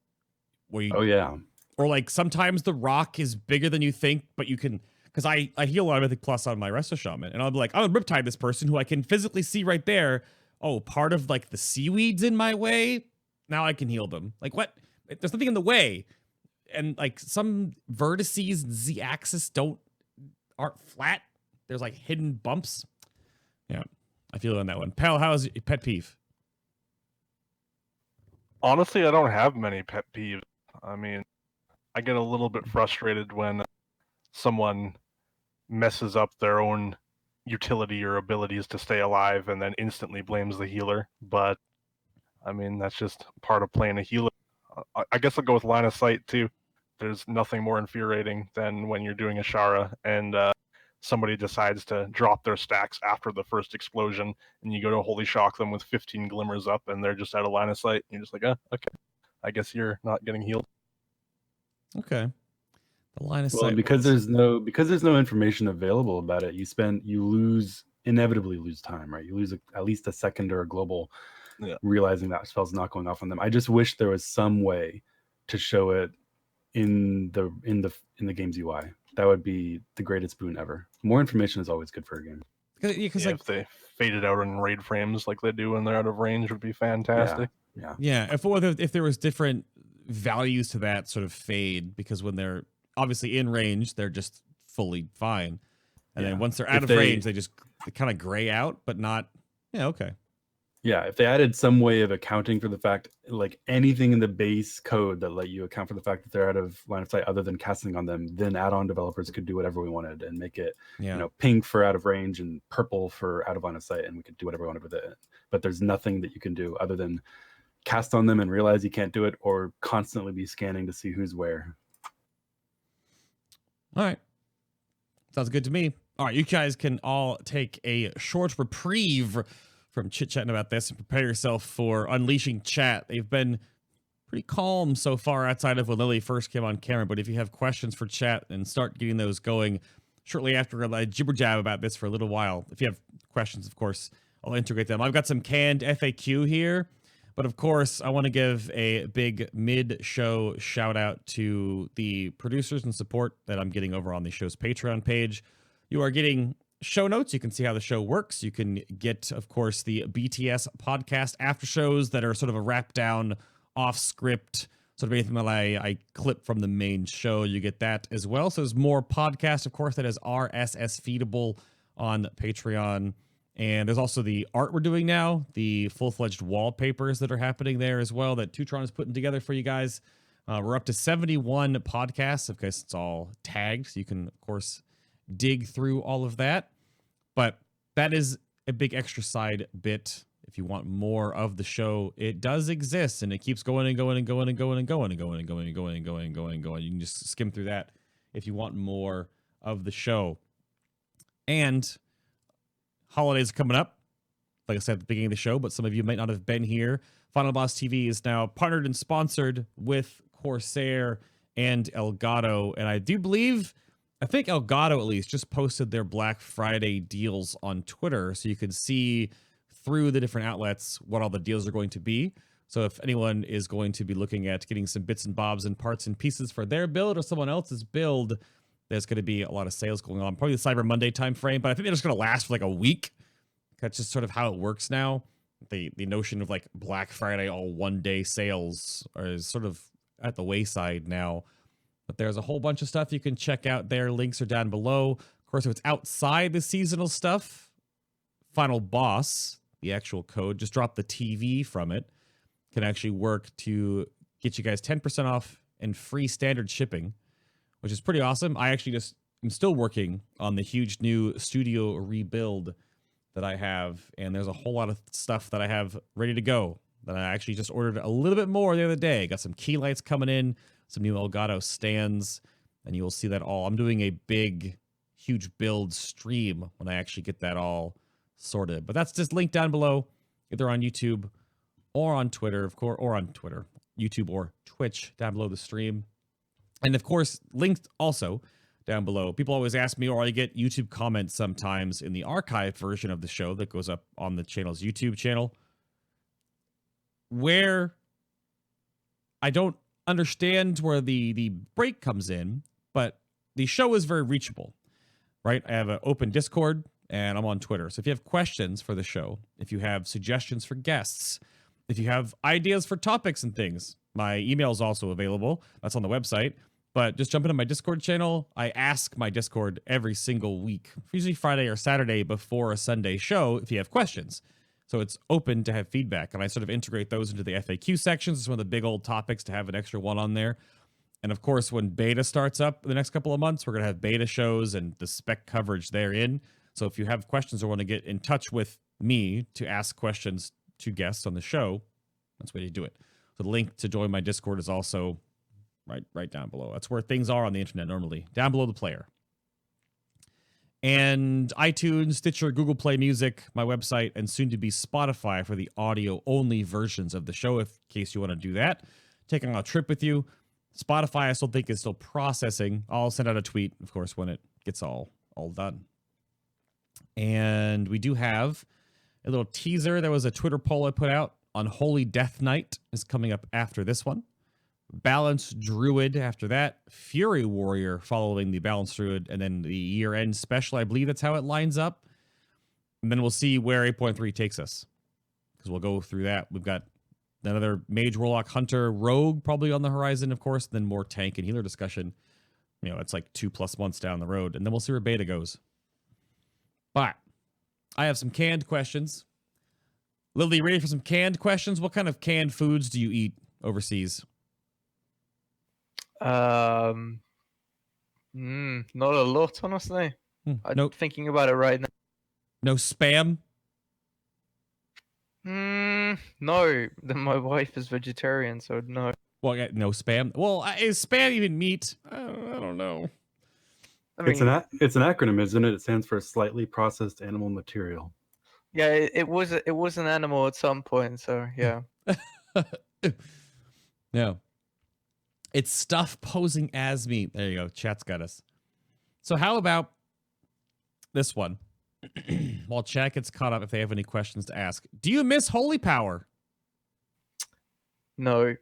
where you, oh yeah, or like sometimes the rock is bigger than you think, but you can, because I heal a lot of Mythic Plus on my Resto Shaman, and I'll be like, I'm gonna riptide this person who I can physically see right there. Oh, part of like the seaweed's in my way. Now I can heal them. Like, what? There's nothing in the way, and like some vertices and Z-axis aren't flat. There's like hidden bumps. Yeah. I feel on that one. Pal, how's your pet peeve? Honestly, I don't have many pet peeves. I mean, I get a little bit frustrated when someone messes up their own utility or abilities to stay alive and then instantly blames the healer. But, I mean, that's just part of playing a healer. I guess I'll go with line of sight, too. There's nothing more infuriating than when you're doing Ashara and somebody decides to drop their stacks after the first explosion, and you go to holy shock them with 15 glimmers up, and they're just out of line of sight. You're just like, oh, okay, I guess you're not getting healed. Okay, the line of well, sight. because there's no information available about it. You inevitably lose time, right? You lose at least a second or a global, realizing that spell's not going off on them. I just wish there was some way to show it in the game's UI. That would be the greatest boon ever. More information is always good for a game. Because if they faded out in raid frames like they do when they're out of range, would be fantastic. Yeah. If there was different values to that sort of fade, because when they're obviously in range, they're just fully fine. And Yeah. then once they're out If of they- range, they kind of gray out, but not. Yeah, okay. Yeah, if they added some way of accounting for the fact, like anything in the base code that let you account for the fact that they're out of line of sight other than casting on them, then add-on developers could do whatever we wanted and make it, Yeah. pink for out of range and purple for out of line of sight, and we could do whatever we wanted with it. But there's nothing that you can do other than cast on them and realize you can't do it, or constantly be scanning to see who's where. All right. Sounds good to me. All right, you guys can all take a short reprieve from chit-chatting about this and prepare yourself for unleashing chat. They've been pretty calm so far outside of when Lily first came on camera, but if you have questions for chat and start getting those going shortly after I jibber jab about this for a little while. If you have questions, of course, I'll integrate them. I've got some canned FAQ here, but of course, I want to give a big mid-show shout out to the producers and support that I'm getting over on the show's Patreon page. You are getting show notes. You can see how the show works. You can get, of course, the BTS podcast after shows that are sort of a wrap down off script, sort of anything that I clip from the main show. You get that as well. So there's more podcasts, of course, that is RSS feedable on Patreon. And there's also the art we're doing now, the full-fledged wallpapers that are happening there as well that Teutron is putting together for you guys. We're up to 71 podcasts, of course, it's all tagged. So you can, of course, dig through all of that. But that is a big extra side bit. If you want more of the show, it does exist, and it keeps going and going and going and going and going and going and going and going and going and going and going. You can just skim through that if you want more of the show. And holidays are coming up, like I said at the beginning of the show, but some of you might not have been here. FinalBossTV is now partnered and sponsored with Corsair and Elgato, and I think Elgato at least just posted their Black Friday deals on Twitter, so you can see through the different outlets what all the deals are going to be. So if anyone is going to be looking at getting some bits and bobs and parts and pieces for their build or someone else's build, there's going to be a lot of sales going on. Probably the Cyber Monday time frame, but I think they're just going to last for like a week. That's just sort of how it works now. The notion of like Black Friday all one day sales is sort of at the wayside now. But there's a whole bunch of stuff you can check out there. Links are down below. Of course, if it's outside the seasonal stuff, FinalBoss, the actual code, just drop the TV from it, can actually work to get you guys 10% off and free standard shipping, which is pretty awesome. I actually I'm still working on the huge new studio rebuild that I have, and there's a whole lot of stuff that I have ready to go that I actually just ordered a little bit more the other day. Got some key lights coming in, some new Elgato stands, and you will see that all. I'm doing a big, huge build stream when I actually get that all sorted. But that's just linked down below, either on YouTube or on Twitter, of course, or on Twitter, YouTube or Twitch down below the stream. And of course, linked also down below. People always ask me, or I get YouTube comments sometimes in the archive version of the show that goes up on the channel's YouTube channel, where I don't understand where the break comes in, but the show is very reachable, right? I have an open Discord and I'm on Twitter. So if you have questions for the show, if you have suggestions for guests, if you have ideas for topics and things, my email is also available. That's on the website. But just jump into my Discord channel. I ask my Discord every single week, usually Friday or Saturday before a Sunday show, if you have questions. So it's open to have feedback, and I sort of integrate those into the FAQ sections. It's one of the big old topics to have an extra one on there. And of course, when beta starts up in the next couple of months, we're going to have beta shows and the spec coverage therein. So if you have questions or want to get in touch with me to ask questions to guests on the show, that's the way to do it. So the link to join my Discord is also right down below. That's where things are on the internet normally, down below the player. And iTunes, Stitcher, Google Play Music, my website, and soon to be Spotify for the audio-only versions of the show, in case you want to do that. Taking on a trip with you. Spotify, I still think, is still processing. I'll send out a tweet, of course, when it gets all done. And we do have a little teaser. There was a Twitter poll I put out on Holy Death Knight is coming up after this one. Balanced Druid after that. Fury Warrior following the Balanced Druid, and then the year-end special. I believe that's how it lines up. And then we'll see where 8.3 takes us, because we'll go through that. We've got another Mage, Warlock, Hunter, Rogue probably on the horizon, of course, then more tank and healer discussion. You know, it's like 2+ months down the road, and then we'll see where beta goes. But I have some canned questions. Lily, ready for some canned questions? What kind of canned foods do you eat overseas? Not a lot, honestly. I'm thinking about it right now. No spam? No. My wife is vegetarian, so no. Well, yeah, no spam. Well, is spam even meat? I don't know. I mean, it's an acronym, isn't it? It stands for slightly processed animal material. Yeah, it was an animal at some point, so yeah. No. It's stuff posing as meat. There you go. Chat's got us. So how about this one? While chat gets caught up, if they have any questions to ask. Do you miss Holy Power? No.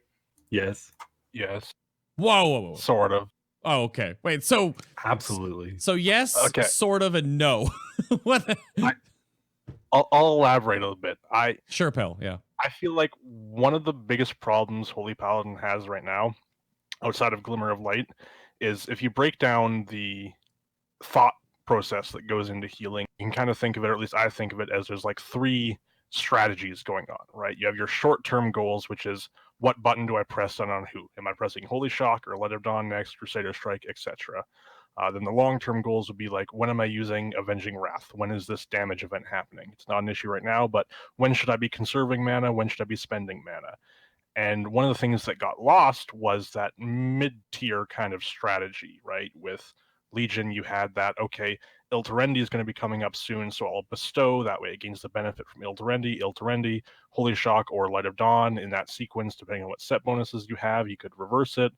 Yes. Yes. Whoa. Sort of. Oh, okay. Wait, so... Absolutely. So yes, Okay. Sort of, and no. What? I'll elaborate a little bit. Sure, Pel, yeah. I feel like one of the biggest problems Holy Paladin has right now, outside of Glimmer of Light, is if you break down the thought process that goes into healing, you can kind of think of it, or at least I think of it, as there's like 3 strategies going on, right? You have your short-term goals, which is what button do I press on who? Am I pressing Holy Shock or Light of Dawn next, Crusader Strike, etc.? Then the long-term goals would be like, when am I using Avenging Wrath? When is this damage event happening? It's not an issue right now, but when should I be conserving mana? When should I be spending mana? And one of the things that got lost was that mid-tier kind of strategy, right? With Legion, you had that, okay, Ilterendi is going to be coming up soon, so I'll bestow, that way it gains the benefit from Ilterendi, Holy Shock, or Light of Dawn in that sequence, depending on what set bonuses you have, you could reverse it.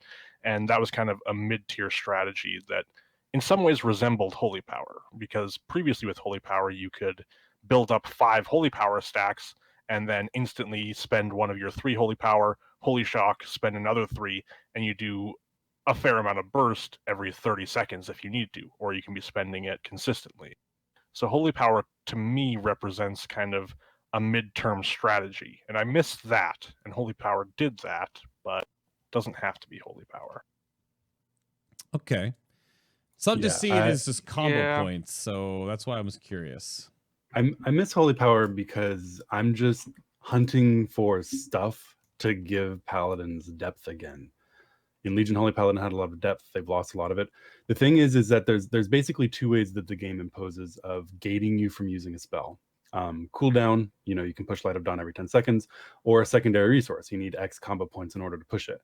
And that was kind of a mid-tier strategy that in some ways resembled Holy Power, because previously with Holy Power, you could build up 5 Holy Power stacks and then instantly spend one of your 3 Holy Power, Holy Shock, spend another 3, and you do a fair amount of burst every 30 seconds if you need to, or you can be spending it consistently. So Holy Power, to me, represents kind of a mid-term strategy, and I missed that, and Holy Power did that, but it doesn't have to be Holy Power. Okay. Some just see it as just combo Yeah. points, so that's why I was curious. I miss Holy Power because I'm just hunting for stuff to give paladins depth again. In Legion, Holy Paladin had a lot of depth. They've lost a lot of it. The thing is that there's basically 2 ways that the game imposes of gating you from using a spell. Cooldown, you can push Light of Dawn every 10 seconds, or a secondary resource. You need X combo points in order to push it.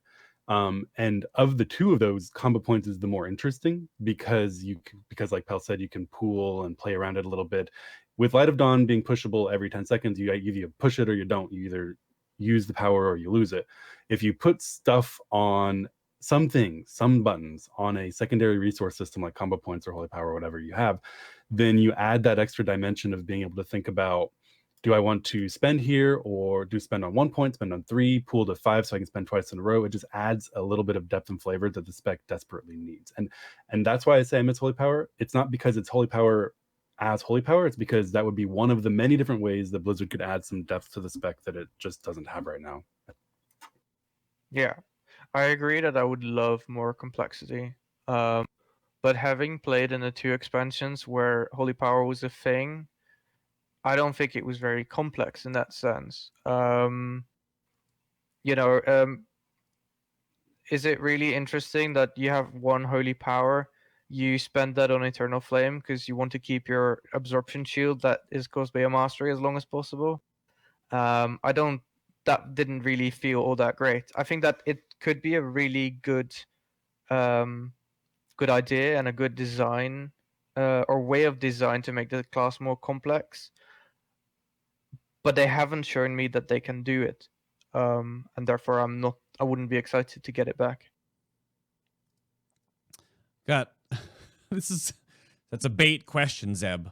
And of the 2 of those, combo points is the more interesting because like Pel said, you can pool and play around it a little bit. With Light of Dawn being pushable every 10 seconds, you either push it or you don't. You either use the power or you lose it. If you put stuff on some buttons on a secondary resource system like combo points or Holy Power or whatever you have, then you add that extra dimension of being able to think about, do I want to spend here, or do spend on 1 point, spend on 3, pool to 5 so I can spend twice in a row? It just adds a little bit of depth and flavor that the spec desperately needs. And that's why I say I miss Holy Power. It's not because it's Holy Power as Holy Power, it's because that would be one of the many different ways that Blizzard could add some depth to the spec that it just doesn't have right now. Yeah. I agree that I would love more complexity. But having played in the 2 expansions where Holy Power was a thing, I don't think it was very complex in that sense. Is it really interesting that you have 1 Holy Power, you spend that on Eternal Flame because you want to keep your absorption shield that is caused by a mastery as long as possible? That didn't really feel all that great. I think that it could be a really good idea and a good design or way of design to make the class more complex, but they haven't shown me that they can do it, and therefore I wouldn't be excited to get it back. That's a bait question, Zeb.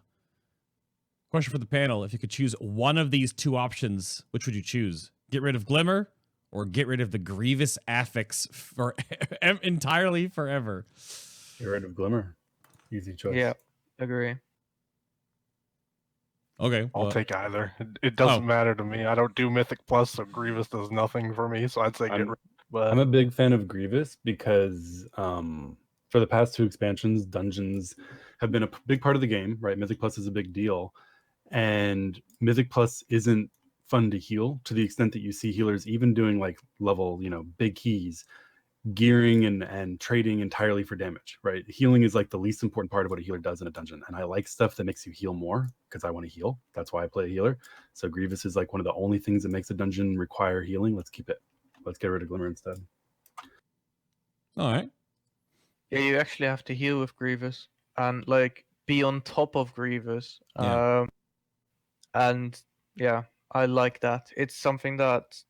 Question for the panel: if you could choose one of these 2 options, which would you choose? Get rid of Glimmer or get rid of the Grievous Affix for entirely forever? Get rid of Glimmer. Easy choice. Yeah, agree. Okay. I'll take either. It doesn't matter to me. I don't do Mythic Plus, so Grievous does nothing for me. So I'd say get rid. But I'm a big fan of Grievous because for the past 2 expansions, dungeons have been a big part of the game, right? Mythic Plus is a big deal, and Mythic Plus isn't fun to heal to the extent that you see healers even doing like level, big keys, gearing and trading entirely for damage, right? Healing is like the least important part of what a healer does in a dungeon, and I like stuff that makes you heal more because I want to heal. That's why I play a healer. So Grievous is like one of the only things that makes a dungeon require healing. Let's get rid of Glimmer instead. All right. Yeah, you actually have to heal with Grievous and like be on top of Grievous. Yeah. And yeah, I like that. It's something that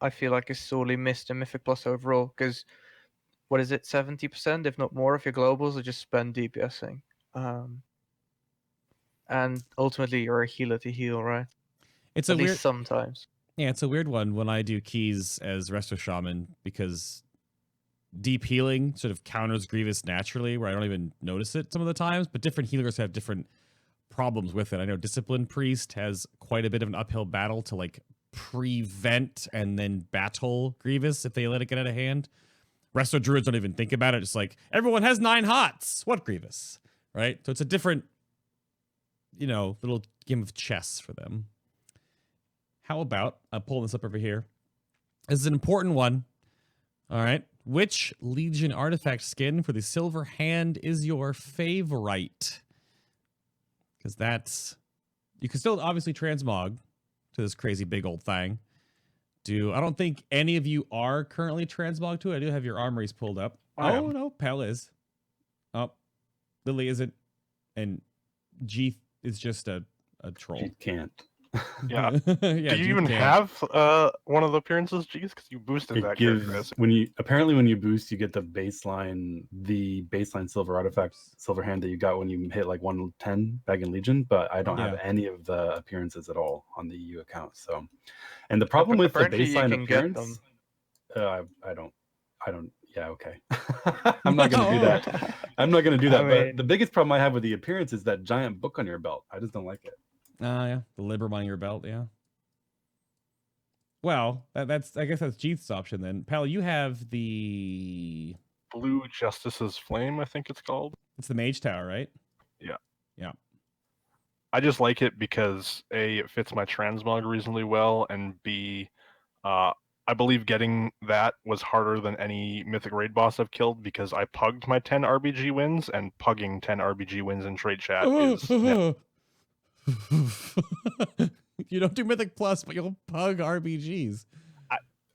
I feel like is sorely missed in Mythic Plus overall, because what is it, 70%, if not more, of your globals are just spent DPSing. And ultimately you're a healer to heal, right? It's At a least weird sometimes. Yeah, it's a weird one when I do keys as Resto Shaman, because deep healing sort of counters Grievous naturally, where I don't even notice it some of the times, but different healers have different problems with it. I know Discipline Priest has quite a bit of an uphill battle to like prevent and then battle Grievous if they let it get out of hand. Resto Druids don't even think about it. It's like, everyone has 9 hots. What Grievous? Right? So it's a different, little game of chess for them. How about, I'm pulling this up over here. This is an important one. All right. Which Legion artifact skin for the Silver Hand is your favorite? Because that's... You can still obviously transmog to this crazy big old thing. I don't think any of you are currently transmog to it. I do have your armories pulled up. Oh, no, Pel is. Oh, Lily isn't. And Jeath is just a troll. Jeath can't. Yeah. Yeah, Do you even have one of the appearances, Jeath? Because you boosted It that gives character. when you boost, you get the baseline silver artifact, silver hand that you got when you hit like 110 back in Legion. But I don't have any of the appearances at all on the EU account. So, and the problem with the Apparently you baseline can get appearance, them. I don't. Yeah, okay. I'm not gonna do that. I'm not gonna do that. But the biggest problem I have with the appearance is that giant book on your belt. I just don't like it. Yeah, the Libram on your belt, yeah. Well, I guess that's Jeeth's option then. Pal, you have the Blue Justice's Flame, I think it's called. It's the Mage Tower, right? Yeah. Yeah. I just like it because A, it fits my transmog reasonably well, and B, I believe getting that was harder than any Mythic Raid boss I've killed because I pugged my 10 RBG wins, and pugging 10 RBG wins in trade chat is... You don't do Mythic Plus, but you'll pug RBGs.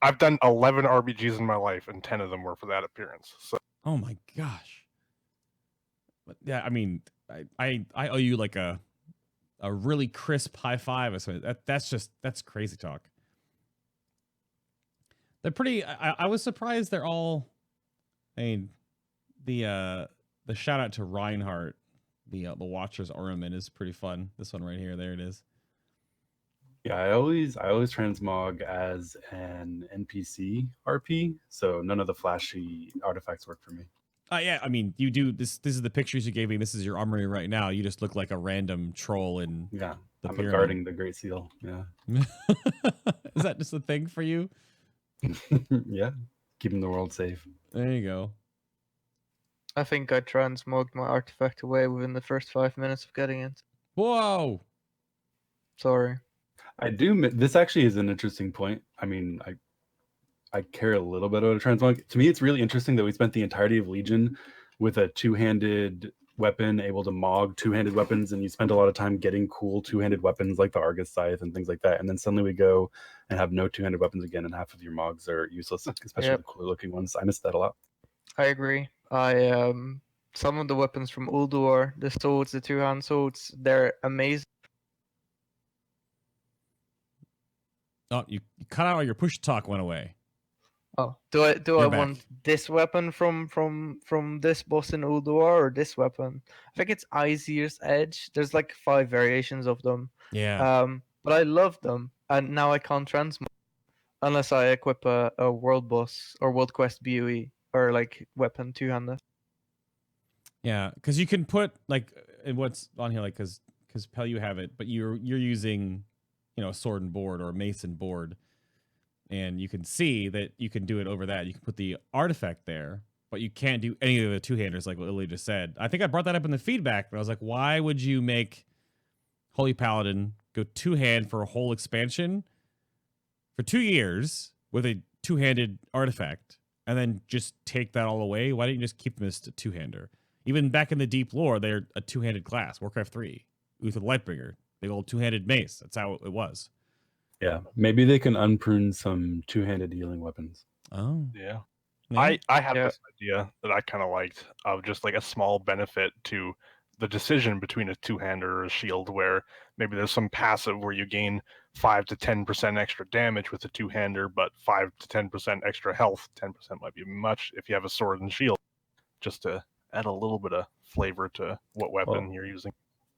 I've done 11 RBGs in my life, and 10 of them were for that appearance. So. Oh my gosh. But yeah, I mean, I owe you like a really crisp high five or something. That's crazy talk. They're pretty. I was surprised they're all. I mean, the shout out to Reinhardt, the Watcher's Ornament is pretty fun. This one right here, there it is. Yeah, I always transmog as an NPC RP, so none of the flashy artifacts work for me. Yeah, I mean, you do this. This is the pictures you gave me. This is your armory right now. You just look like a random troll in the I'm pyramid. Guarding the Great Seal. Yeah. Is that just a thing for you? Yeah, keeping the world safe. There you go. I think I transmogged my artifact away within the first 5 minutes of getting it. Whoa. Sorry. I do. This actually is an interesting point. I mean, I care a little bit about a transmog. To me, it's really interesting that we spent the entirety of Legion with a two-handed weapon, able to mog two-handed weapons, and you spend a lot of time getting cool two-handed weapons like the Argus Scythe and things like that. And then suddenly we go and have no two-handed weapons again, and half of your mogs are useless, especially the cooler-looking ones. I miss that a lot. I agree. Some of the weapons from Ulduar, the swords, the two-hand swords, they're amazing. Oh, you cut out or your push talk went away. Oh, do I You're want back. this weapon from this boss in Ulduar or this weapon? I think it's Izir's Edge. There's like 5 variations of them. Yeah. But I love them, and now I can't transmog unless I equip a world boss or world quest BOE or like weapon two-handed. Yeah, because you can put like what's on here, like because Pel, you have it, but you're using, a sword and board or a mace and board, and you can see that you can do it over that. You can put the artifact there, but you can't do any of the two-handers like what Lily just said. I think I brought that up in the feedback, but I was like, why would you make Holy Paladin go two-hand for a whole expansion for 2 years with a two-handed artifact and then just take that all away? Why didn't you just keep them as a two-hander? Even back in the deep lore, they're a two-handed class. Warcraft 3, Uth of the Lightbringer, big old two-handed mace. That's how it was. Yeah, maybe they can unprune some two-handed healing weapons. Oh. Yeah. Yeah. I had this idea that I kind of liked of just like a small benefit to the decision between a two-hander or a shield, where maybe there's some passive where you gain 5 to 10% extra damage with a two-hander, but 5 to 10% extra health. 10% might be much if you have a sword and shield, just to add a little bit of flavor to what weapon you're using.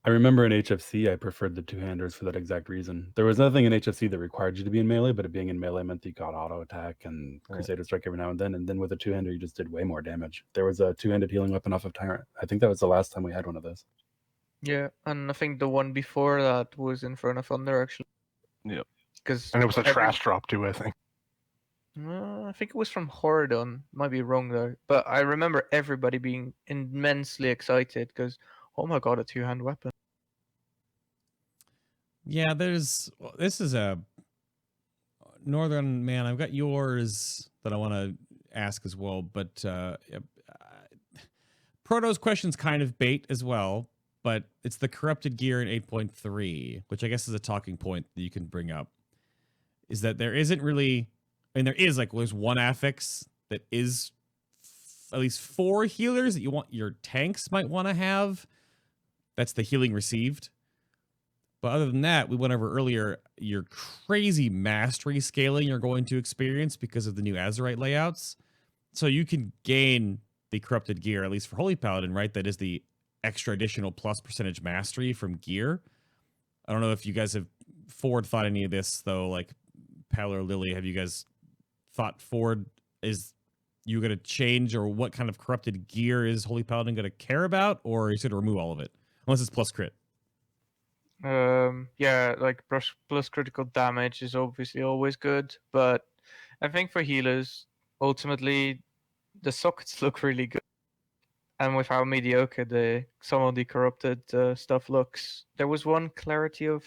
I remember in HFC, I preferred the two-handers for that exact reason. There was nothing in HFC that required you to be in melee, but it being in melee meant that you got auto attack and Crusader Strike every now and then with a two-hander, you just did way more damage. There was a two-handed healing weapon off of Tyrant. I think that was the last time we had one of those. Yeah, and I think the one before that was Inferno Thunder, actually. Yep. And it was a trash drop too, I think. I think it was from Horadon. Might be wrong though, but I remember everybody being immensely excited because, oh my god, a two-hand weapon. Yeah, this is a Northern man. I've got yours that I want to ask as well, but Proto's question's kind of bait as well, but it's the corrupted gear in 8.3, which I guess is a talking point that you can bring up, is that there isn't really, I mean, there is like, there's one affix that is at least 4 healers that you want, your tanks might want to have. That's the healing received. But other than that, we went over earlier, your crazy mastery scaling you're going to experience because of the new Azerite layouts. So you can gain the corrupted gear, at least for Holy Paladin, right? That is the extra additional plus percentage mastery from gear. I don't know if you guys have forward thought any of this, though, like Pal or Lily, have you guys thought forward? Is you going to change, or what kind of corrupted gear is Holy Paladin going to care about, or are you going to remove all of it? Unless it's plus crit. Yeah, like plus critical damage is obviously always good, but I think for healers, ultimately, the sockets look really good. And with how mediocre some of the corrupted stuff looks, there was one clarity of,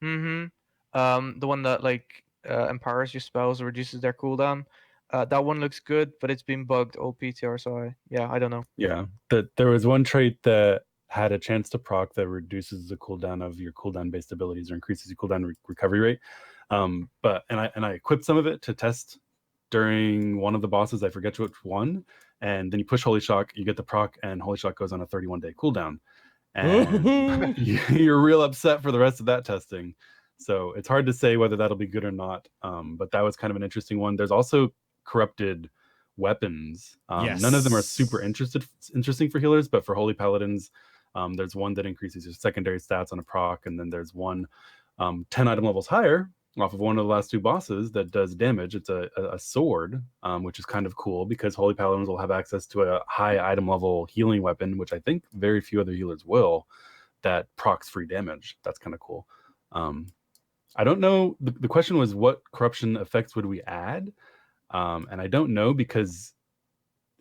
the one that like empowers your spells or reduces their cooldown. That one looks good, but it's been bugged all PTR, so I don't know. Yeah, there was one trait that had a chance to proc that reduces the cooldown of your cooldown-based abilities or increases your cooldown recovery rate. But I equipped some of it to test during one of the bosses. I forget which one. And then you push Holy Shock, you get the proc, and Holy Shock goes on a 31-day cooldown. And you're real upset for the rest of that testing. So it's hard to say whether that'll be good or not. But that was kind of an interesting one. There's also corrupted weapons. Yes. None of them are super interesting for healers, but for Holy Paladins, there's one that increases your secondary stats on a proc, and then there's one 10 item levels higher off of one of the last 2 bosses that does damage. It's a sword, which is kind of cool because Holy Paladins will have access to a high item level healing weapon, which I think very few other healers will, that procs free damage. That's kind of cool. I don't know. The question was, what corruption effects would we add? And I don't know, because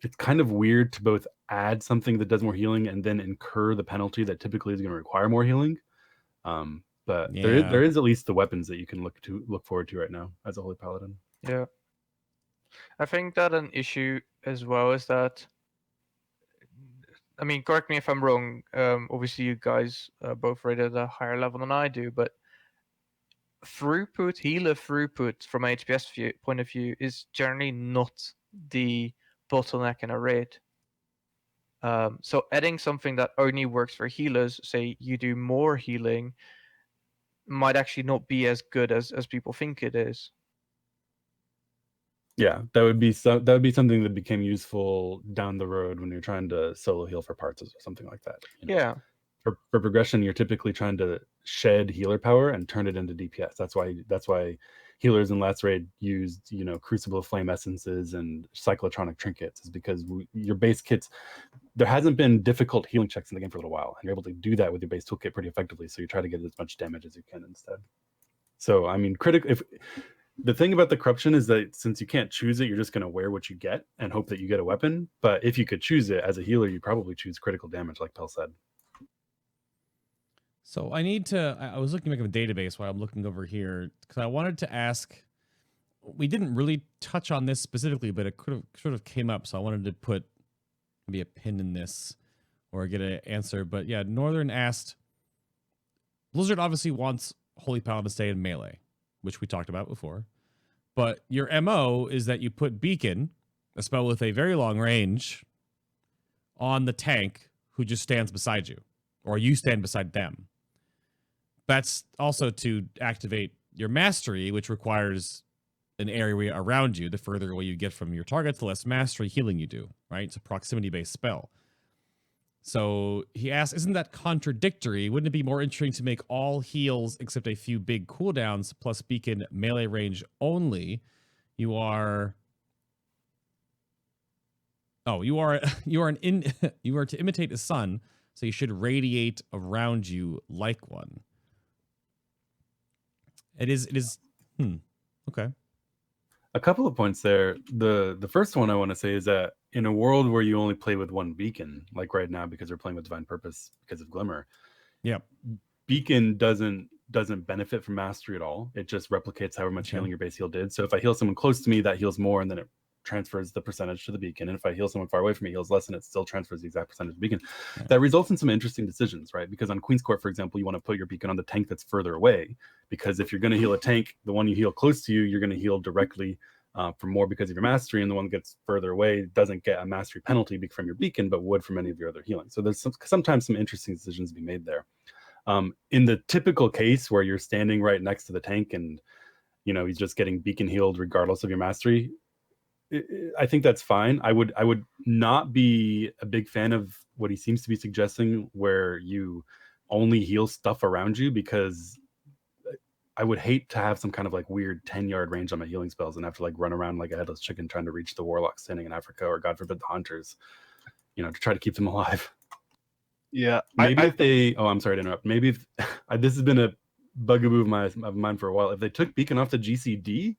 it's kind of weird to both add something that does more healing and then incur the penalty that typically is going to require more healing. But Yeah. there is at least the weapons that you can look forward to right now as a Holy Paladin. Yeah. I think that an issue as well is that, I mean, correct me if I'm wrong, obviously you guys both rated at a higher level than I do, but healer throughput from an HPS point of view is generally not the bottleneck in a raid. So adding something that only works for healers, say you do more healing, might actually not be as good as people think it is. Yeah, that would be something that became useful down the road when you're trying to solo heal for parts or something like that. You know? Yeah. For progression, you're typically trying to shed healer power and turn it into DPS. That's why healers in last raid used, Crucible of Flame essences and cyclotronic trinkets, is because your base kits, there hasn't been difficult healing checks in the game for a little while, and you're able to do that with your base toolkit pretty effectively. So you try to get as much damage as you can instead. So I mean, The thing about the corruption is that since you can't choose it, you're just going to wear what you get and hope that you get a weapon. But if you could choose it as a healer, you probably choose critical damage, like Pel said. So I need to, I was looking at a database while I'm looking over here, because I wanted to ask, we didn't really touch on this specifically, but it could have sort of came up. So I wanted to put maybe a pin in this or get an answer. But yeah, Northern asked, Blizzard obviously wants Holy Paladin to stay in melee, which we talked about before. But your MO is that you put Beacon, a spell with a very long range, on the tank who just stands beside you, or you stand beside them. That's also to activate your mastery, which requires an area around you. The further away you get from your target, the less mastery healing you do, right? It's a proximity-based spell. So he asks, isn't that contradictory? Wouldn't it be more interesting to make all heals except a few big cooldowns plus Beacon melee range only? You are to imitate a sun, so you should radiate around you like one. It is okay. A couple of points there. The first one I want to say is that in a world where you only play with one beacon, like right now because we're playing with Divine Purpose because of Glimmer, Beacon doesn't benefit from mastery at all. It just replicates however much healing your base heal did. So if I heal someone close to me, that heals more, and then it transfers the percentage to the beacon. And if I heal someone far away from me, it heals less, and it still transfers the exact percentage to the beacon. Right. That results in some interesting decisions, right? Because on Queen's Court, for example, you want to put your beacon on the tank that's further away, because if you're going to heal a tank, the one you heal close to you, you're going to heal directly for more because of your mastery, and the one that gets further away doesn't get a mastery penalty from your beacon, but would from any of your other healing. So there's sometimes some interesting decisions to be made there. In the typical case where you're standing right next to the tank and he's just getting beacon healed regardless of your mastery, I think that's fine. I would not be a big fan of what he seems to be suggesting, where you only heal stuff around you, because I would hate to have some kind of like weird 10-yard range on my healing spells and have to like run around like a headless chicken trying to reach the warlocks standing in Africa, or God forbid the hunters, to try to keep them alive. Yeah, maybe I'm sorry to interrupt. Maybe if, this has been a bugaboo of mine for a while. If they took Beacon off the GCD,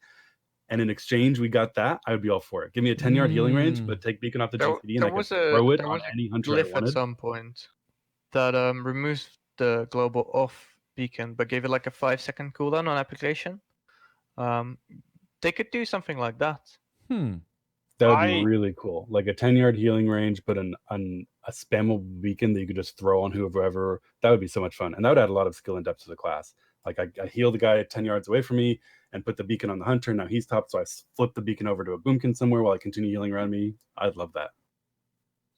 and in exchange we got that, I would be all for it. Give me a 10-yard healing range, but take Beacon off the GCD, and I can throw it on any hunter I wanted. At some point that removes the global off Beacon, but gave it like a 5-second cooldown on application. They could do something like that. That would be really cool. Like a 10-yard healing range, but a spammable beacon that you could just throw on whoever. That would be so much fun. And that would add a lot of skill and depth to the class. Like I heal the guy 10 yards away from me and put the beacon on the hunter. Now he's top, so I flip the beacon over to a boomkin somewhere while I continue healing around me. I'd love that.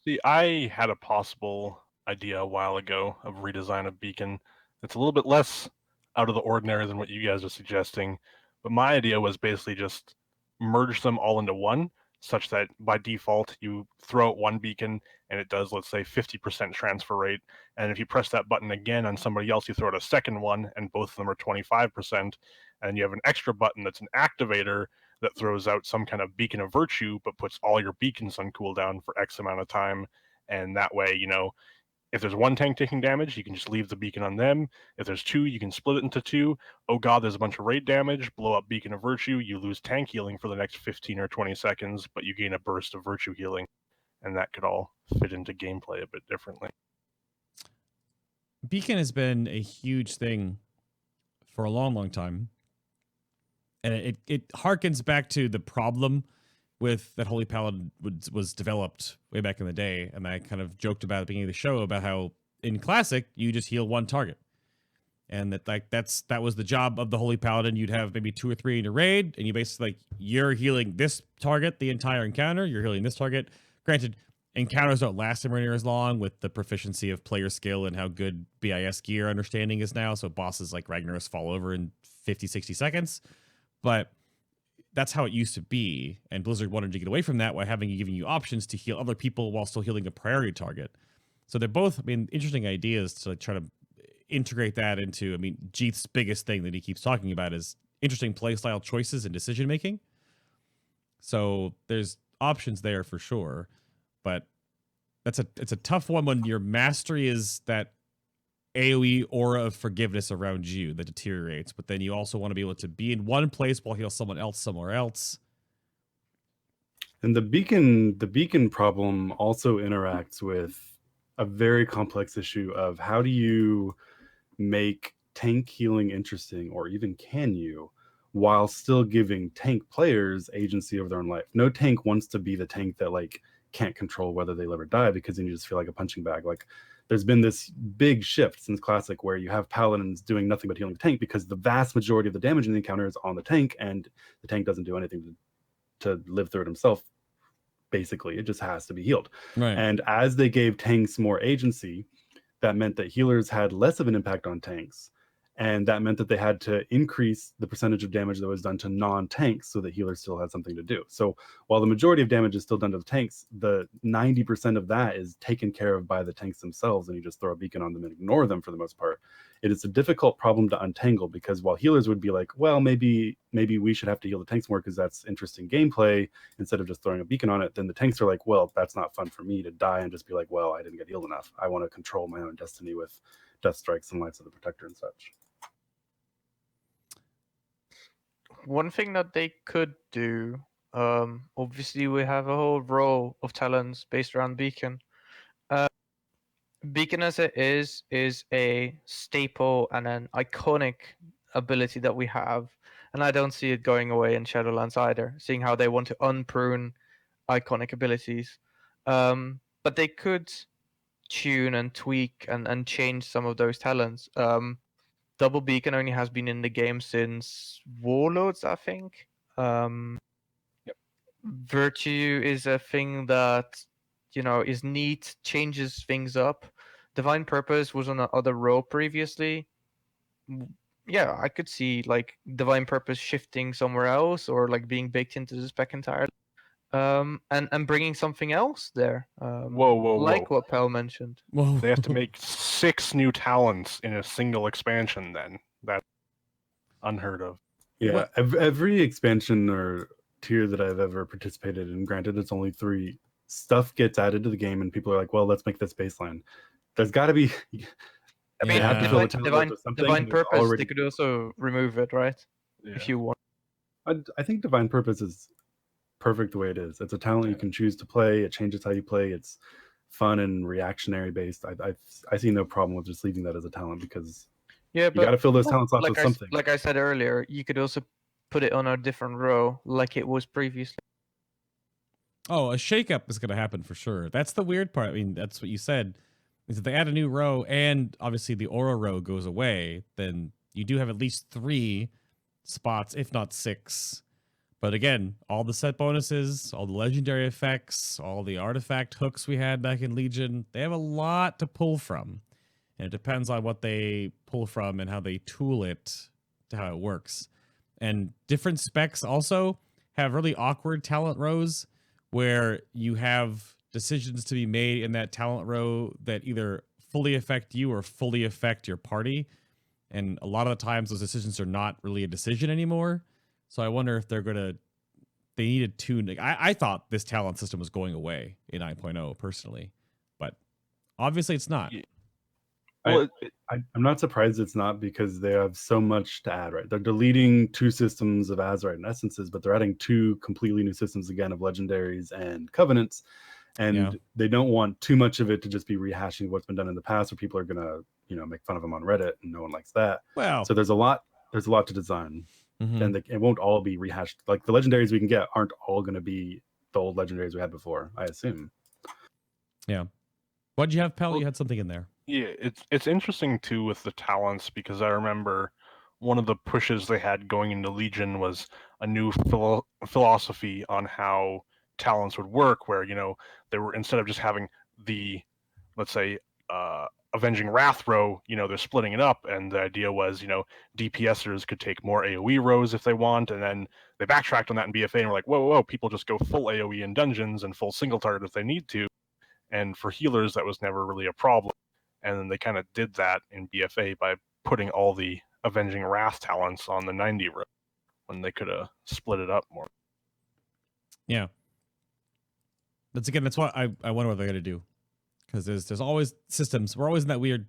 See, I had a possible idea a while ago of redesign of beacon. It's a little bit less out of the ordinary than what you guys are suggesting. But my idea was basically just merge them all into one, such that by default you throw out one beacon and it does, let's say, 50% transfer rate. And if you press that button again on somebody else, you throw out a second one and both of them are 25%. And you have an extra button that's an activator that throws out some kind of beacon of virtue, but puts all your beacons on cooldown for X amount of time. And that way, if there's one tank taking damage, you can just leave the beacon on them. If there's two, you can split it into two. Oh god, there's a bunch of raid damage, blow up Beacon of Virtue, you lose tank healing for the next 15 or 20 seconds, but you gain a burst of virtue healing. And that could all fit into gameplay a bit differently. Beacon has been a huge thing for a long, long time. And it harkens back to the problem with that Holy Paladin was developed way back in the day, and I kind of joked about at the beginning of the show about how in Classic you just heal one target, and that was the job of the Holy Paladin. You'd have maybe 2 or 3 in a raid, and you basically you're healing this target the entire encounter. You're healing this target. Granted, encounters don't last anywhere near as long with the proficiency of player skill and how good BIS gear understanding is now. So bosses like Ragnaros fall over in 50-60 seconds, but that's how it used to be, and Blizzard wanted to get away from that by giving you options to heal other people while still healing a priority target. So they're both, interesting ideas to try to integrate that into, Jeath's biggest thing that he keeps talking about is interesting playstyle choices and decision making. So there's options there for sure, but it's a tough one when your mastery is that AoE aura of forgiveness around you that deteriorates, but then you also want to be able to be in one place while heal someone else somewhere else. And the beacon problem also interacts with a very complex issue of how do you make tank healing interesting, or even can you, while still giving tank players agency over their own life. No tank wants to be the tank that like can't control whether they live or die, because then you just feel like a punching bag. Like there's been this big shift since Classic where you have paladins doing nothing but healing the tank, because the vast majority of the damage in the encounter is on the tank, and the tank doesn't do anything to live through it himself. Basically, it just has to be healed. Right. And as they gave tanks more agency, that meant that healers had less of an impact on tanks. And that meant that they had to increase the percentage of damage that was done to non-tanks so that healers still had something to do. So while the majority of damage is still done to the tanks, the 90% of that is taken care of by the tanks themselves, and you just throw a beacon on them and ignore them for the most part. It is a difficult problem to untangle, because while healers would be like, well, maybe we should have to heal the tanks more because that's interesting gameplay instead of just throwing a beacon on it, then the tanks are like, well, that's not fun for me to die and just be like, well, I didn't get healed enough. I want to control my own destiny with death strikes and Lights of the Protector and such. One thing that they could do, obviously we have a whole row of talents based around Beacon. Beacon as it is a staple and an iconic ability that we have, and I don't see it going away in Shadowlands either, seeing how they want to unprune iconic abilities. But they could tune and tweak and change some of those talents. Double Beacon only has been in the game since Warlords, I think. Yep. Virtue is a thing that, is neat, changes things up. Divine Purpose was on another row previously. Yeah, I could see like Divine Purpose shifting somewhere else, or like being baked into the spec entirely. And bringing something else there. Whoa. Like what Pel mentioned. Whoa. They have to make 6 new talents in a single expansion then. That's unheard of. Yeah, every expansion or tier that I've ever participated in, granted it's only 3, stuff gets added to the game and people are like, well, let's make this baseline. There's got to be... I mean, have to fill the talent with something. Divine There's Purpose, already... they could also remove it, right? Yeah. If you want. I think Divine Purpose is perfect the way it is. It's a talent you can choose to play. It changes how you play. It's fun and reactionary based. I see no problem with just leaving that as a talent, because Yeah, you got to fill those talents off with something. Like I said earlier, you could also put it on a different row, like it was previously. Oh, a shakeup is going to happen for sure. That's the weird part. I mean, that's what you said. Is that they add a new row, and obviously the aura row goes away, then you do have at least 3 spots, if not 6. But again, all the set bonuses, all the legendary effects, all the artifact hooks we had back in Legion, they have a lot to pull from. And it depends on what they pull from and how they tool it to how it works. And different specs also have really awkward talent rows where you have decisions to be made in that talent row that either fully affect you or fully affect your party. And a lot of the times those decisions are not really a decision anymore. So I wonder if they needed to... I thought this talent system was going away in 9.0 personally, but obviously it's not. Yeah. Well, I'm not surprised it's not, because they have so much to add, right? They're deleting 2 systems of Azeroth and Essences, but they're adding 2 completely new systems again of Legendaries and Covenants. And they don't want too much of it to just be rehashing what's been done in the past, where people are going to, make fun of them on Reddit, and no one likes that. Well, so there's a lot to design. mm-hmm. And it won't all be rehashed. Like the Legendaries we can get aren't all going to be the old Legendaries we had before, I assume. Yeah. What'd you have, Pel? Well, you had something in there. Yeah, it's interesting too with the talents, because I remember one of the pushes they had going into Legion was a new philosophy on how talents would work, where they were, instead of just having the, let's say, Avenging Wrath row, they're splitting it up, and the idea was, DPSers could take more AoE rows if they want, and then they backtracked on that in BFA and were like, whoa, people just go full AoE in dungeons and full single target if they need to, and for healers that was never really a problem, and then they kind of did that in BFA by putting all the Avenging Wrath talents on the 90 row, when they could have split it up more. Yeah. That's what I wonder what they're going to do. Because there's always systems. We're always in that weird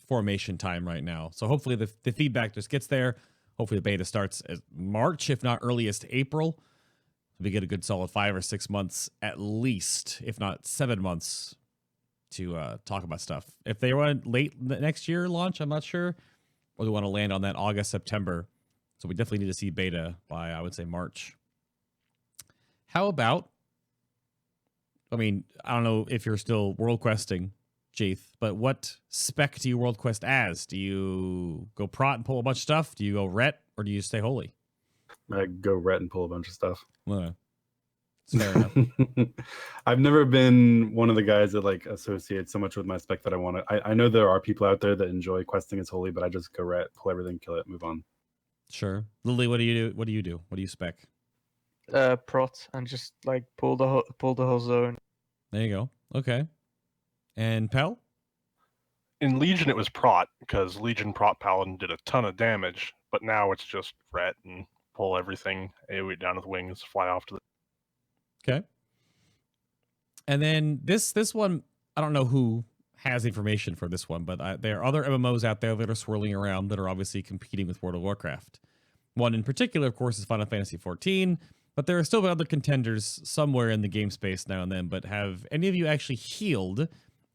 formation time right now. So hopefully the feedback just gets there. Hopefully the beta starts as March, if not earliest April. We get a good solid 5 or 6 months at least, if not 7 months, to talk about stuff. If they want late next year launch, I'm not sure. Or they want to land on that August, September. So we definitely need to see beta by, I would say, March. How about, I mean, I don't know if you're still world questing, Jeath, but what spec do you world quest as? Do you go prot and pull a bunch of stuff? Do you go ret, or do you stay holy? I go ret and pull a bunch of stuff. It's fair enough. I've never been one of the guys that like associates so much with my spec that I want to. I know there are people out there that enjoy questing as holy, but I just go ret, pull everything, kill it, move on. Sure. Lily, what do you do? What do you do? What do you spec? Prot and just like pull the whole zone. There you go. Okay. And Pel? In Legion, it was Prot, because Legion Prot Paladin did a ton of damage, but now it's just ret and pull everything, AoE down with wings, fly off to the... Okay. And then this one, I don't know who has information for this one, but there are other MMOs out there that are swirling around that are obviously competing with World of Warcraft. One in particular, of course, is Final Fantasy XIV, but there are still other contenders somewhere in the game space now and then. But have any of you actually healed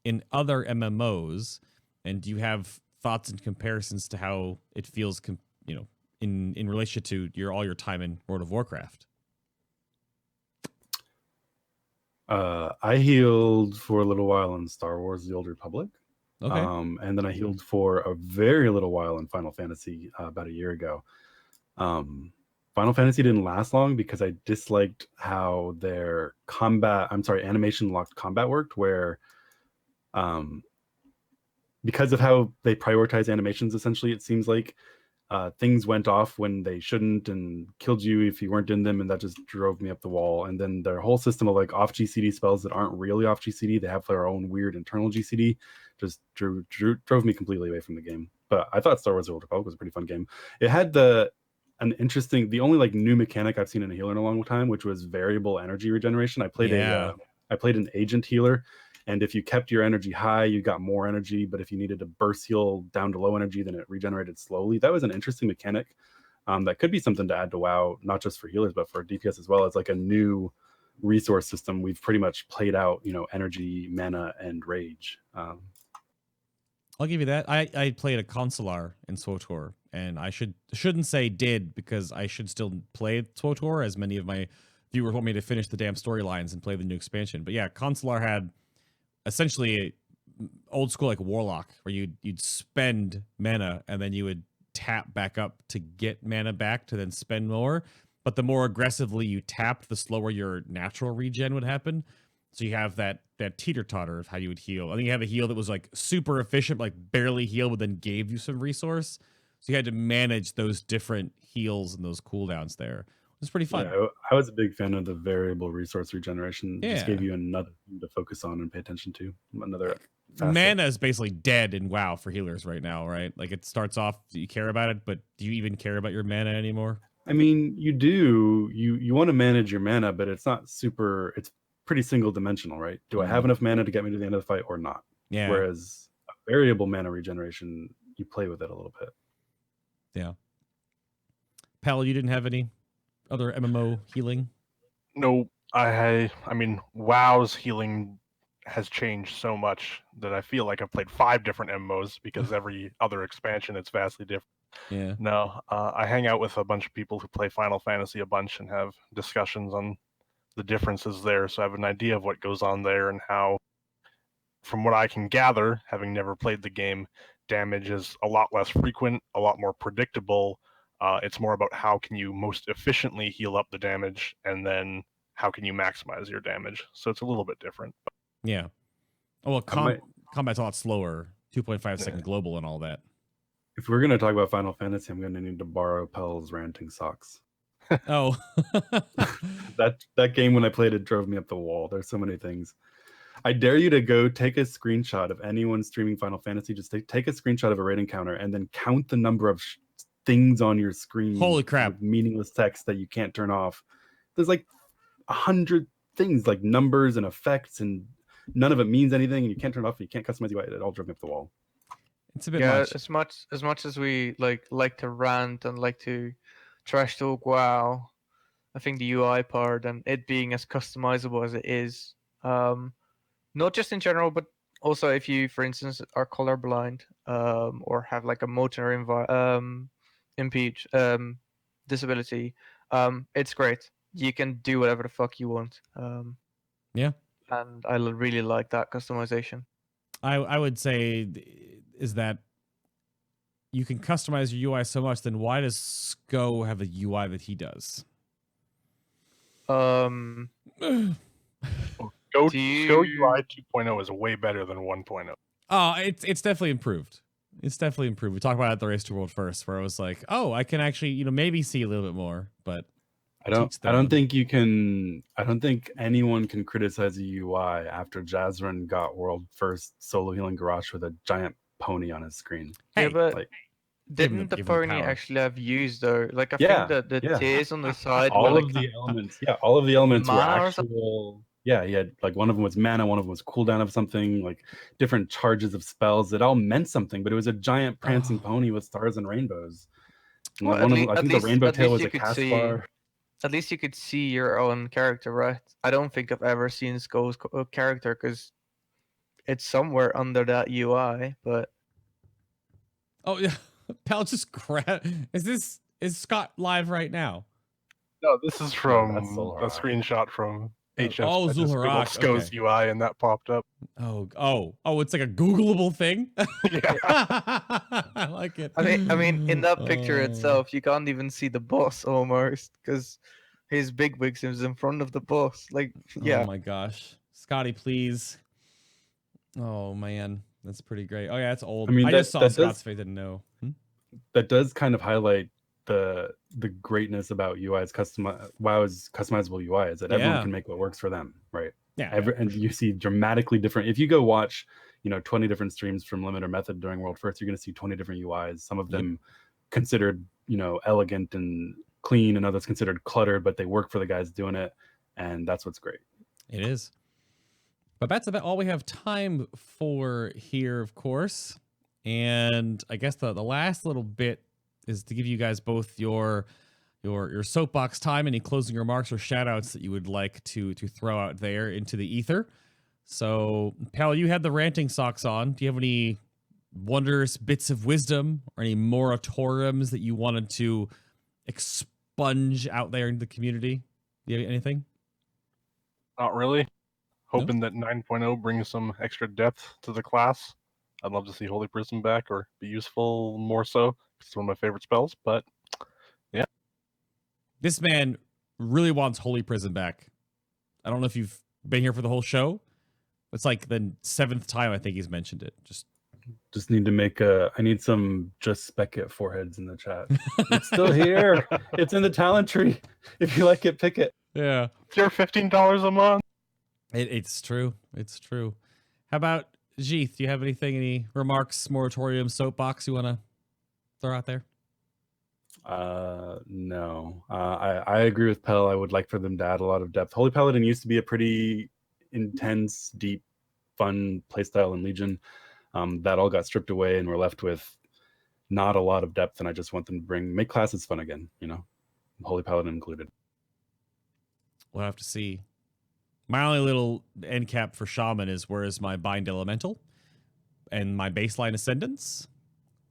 in other MMOs? And do you have thoughts and comparisons to how it feels, in relation to all your time in World of Warcraft? I healed for a little while in Star Wars: The Old Republic. Okay. And then I healed for a very little while in Final Fantasy about a year ago. Final Fantasy didn't last long because I disliked how their animation locked combat worked, where because of how they prioritize animations, essentially, it seems like things went off when they shouldn't and killed you if you weren't in them, and that just drove me up the wall. And then their whole system of like off GCD spells that aren't really off GCD, they have their own weird internal GCD, just drove me completely away from the game. But I thought Star Wars: The Old Republic was a pretty fun game. It had the only like new mechanic I've seen in a healer in a long time, which was variable energy regeneration. I played an agent healer, and if you kept your energy high, you got more energy. But if you needed to burst heal down to low energy, then it regenerated slowly. That was an interesting mechanic. That could be something to add to WoW, not just for healers, but for DPS as well. It's like a new resource system. We've pretty much played out, energy, mana, and rage. I'll give you that. I played a consular in SWTOR, and I shouldn't say did, because I should still play SWTOR, as many of my viewers want me to finish the damn storylines and play the new expansion. But yeah, consular had essentially old school like warlock, where you'd spend mana and then you would tap back up to get mana back to then spend more. But the more aggressively you tapped, the slower your natural regen would happen. So you have that teeter-totter of how you would heal. I think you have a heal that was like super efficient, like barely heal, but then gave you some resource. So you had to manage those different heals and those cooldowns there. It was pretty fun. Yeah, I was a big fan of the variable resource regeneration. Yeah. Just gave you another thing to focus on and pay attention to. Another facet. Mana is basically dead in WoW for healers right now, right? Like it starts off, you care about it, but do you even care about your mana anymore? I mean, you do. You want to manage your mana, but it's not super. It's pretty single dimensional, right? Do I have enough mana to get me to the end of the fight or not? Yeah. Whereas a variable mana regeneration, you play with it a little bit. Yeah. Pal, you didn't have any other MMO healing? No, I mean, WoW's healing has changed so much that I feel like I've played 5 different MMOs, because every other expansion, it's vastly different. Yeah. No, I hang out with a bunch of people who play Final Fantasy a bunch and have discussions on the differences there, so I have an idea of what goes on there and how, from what I can gather, having never played the game, damage is a lot less frequent, a lot more predictable. It's more about how can you most efficiently heal up the damage, and then how can you maximize your damage. So it's a little bit different. Yeah. Oh, well, combat's a lot slower, 2.5 second global and all that. If we're going to talk about Final Fantasy, I'm going to need to borrow Pel's ranting socks. Oh. that game, when I played it, drove me up the wall. There's so many things. I dare you to go take a screenshot of anyone streaming Final Fantasy. Just take a screenshot of a rating counter and then count the number of things on your screen. Holy crap. With meaningless text that you can't turn off. There's like 100 things, like numbers and effects, and none of it means anything, and you can't turn it off, and you can't customize UI. It all drove me up the wall. It's a bit Yeah, much. as much as we like to rant and like to trash talk WoW, I think the UI part and it being as customizable as it is, not just in general, but also if you, for instance, are colorblind, or have like a motor impede disability, it's great. You can do whatever the fuck you want. Yeah. And I really like that customization. I would say is that you can customize your UI so much, then why does Sko have a UI that he does? Go Do you- Go UI 2.0 is way better than 1.0. Oh, it's definitely improved. It's definitely improved. We talked about it at the Race to World first, where I was like, oh, I can actually, maybe see a little bit more, but I don't teach them. think you can. I don't think anyone can criticize a UI after Jazrin got world first solo healing Garrosh with a giant pony on his screen. Hey, Yeah, but like, didn't the give them pony power. actually have views though? Like I Yeah, think that the yeah. tears on the side were all like of the elements, all of the elements were mana or something? actual. Yeah, he had like one of them was mana, one of them was cooldown of something, like different charges of spells. It all meant something, but it was a giant prancing pony with stars and rainbows. And Well, one of them, I think the rainbow at tail least was you a could cast see. bar. At least you could see your own character, right? I don't think I've ever seen Skull's character because it's somewhere under that UI. But Oh yeah, Pal just grab. Is Scott live right now? No, this is from that's a Zul'Harak. screenshot from HF. Oh, I just Zul'Harak, Googled Sko's okay. UI and that popped up. Oh! It's like a Googleable thing. Yeah. I like it. I mean, in that picture Oh. itself, you can't even see the boss almost because his bigwigs is in front of the boss. Like, yeah. Oh my gosh, Scotty, please. Oh man, that's pretty great. Oh yeah, it's old. I mean, I that- just saw that Scott's does- face. Didn't know. That does kind of highlight the greatness about UI's WoW's customizable UI is that everyone Yeah. can make what works for them, right? Yeah. And you see dramatically different. If you go watch, 20 different streams from Limit or Method during World First, you're going to see 20 different UIs. Some of them considered, elegant and clean, and others considered cluttered, but they work for the guys doing it, and that's what's great. It is. But that's about all we have time for here, of course. And I guess the last little bit is to give you guys both your soapbox time, any closing remarks or shout-outs that you would like to throw out there into the ether. So, Pal, you had the ranting socks on. Do you have any wondrous bits of wisdom or any moratoriums that you wanted to expunge out there into the community? Do you have anything? Not really. Hoping that 9.0 brings some extra depth to the class. I'd love to see Holy Prism back or be useful more so. It's one of my favorite spells, but yeah. This man really wants Holy Prism back. I don't know if you've been here for the whole show. It's like the 7th time I think he's mentioned it. Just need to make I need some just spec it foreheads in the chat. It's still here. It's in the talent tree. If you like it, pick it. Yeah. It's your $15 a month. It's true. It's true. How about Jeath? Do you have anything, any remarks, moratorium, soapbox you want to throw out there? No. I agree with Pel. I would like for them to add a lot of depth. Holy Paladin used to be a pretty intense, deep, fun playstyle in Legion. That all got stripped away, and we're left with not a lot of depth. And I just want them to make classes fun again. Holy Paladin included. We'll have to see. My only little end cap for Shaman is where is my Bind Elemental and my baseline Ascendance.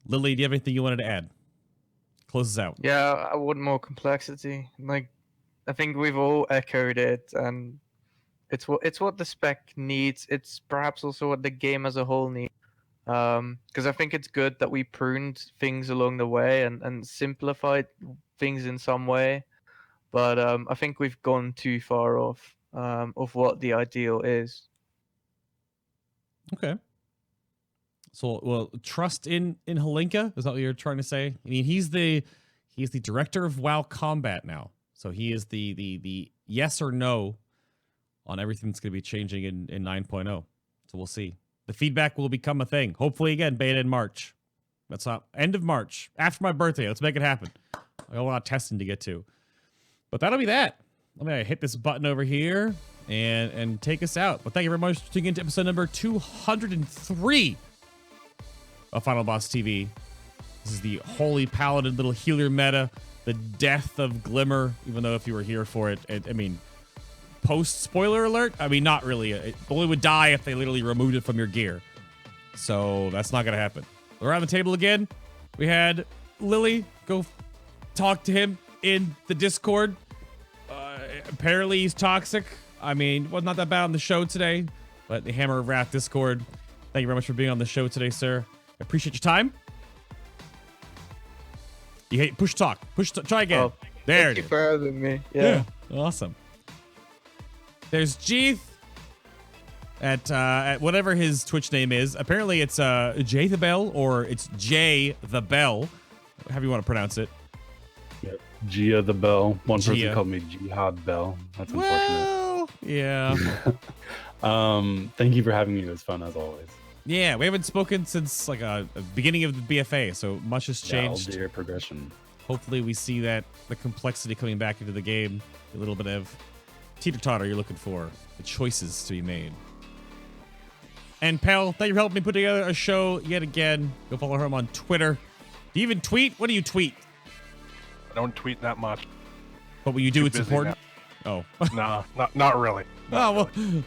Lily, do you have anything you wanted to add? Close us out. Yeah, I want more complexity. Like, I think we've all echoed it, and it's what the spec needs. It's perhaps also what the game as a whole needs. Because I think it's good that we pruned things along the way and simplified things in some way, but I think we've gone too far off of what the ideal is. Okay. So, well, trust in Halinka? Is that what you're trying to say? I mean, he's the director of WoW Combat now. So he is the yes or no on everything that's going to be changing in 9.0. So we'll see. The feedback will become a thing. Hopefully, again, beta in March. That's not end of March. After my birthday. Let's make it happen. I got a lot of testing to get to. But that'll be that. Let me hit this button over here and take us out. But thank you very much for tuning into episode number 203 of Final Boss TV. This is the Holy Paladin little healer meta, the death of Glimmer, even though if you were here for it, I mean, post-spoiler alert? I mean, not really. It only would die if they literally removed it from your gear. So that's not going to happen. Around the table again, we had Lily go talk to him in the Discord. Apparently he's toxic. I mean, well, not that bad on the show today, but the Hammer of Wrath Discord. Thank you very much for being on the show today, sir. I appreciate your time. You hate push talk. Try again. Oh, there thank it you is. for having me. Yeah. Awesome. There's Jeath at whatever his Twitch name is. Apparently it's Jay the Bell, or it's Jay the Bell, however you want to pronounce it. Yep. Gia the Bell. One Gia. person called me Jihad Bell. That's unfortunate. Well, yeah. Thank you for having me. It was fun as always. Yeah, we haven't spoken since like the beginning of the BFA, so much has changed. Dear progression. Hopefully we see that the complexity coming back into the game, a little bit of teeter-totter you're looking for, the choices to be made. And Pel, thank you for helping me put together a show yet again. Go follow him on Twitter. Do you even tweet? What do you tweet? I don't tweet that much. But when you do, Too it's busy important. Oh. Nah, not really. Oh, well.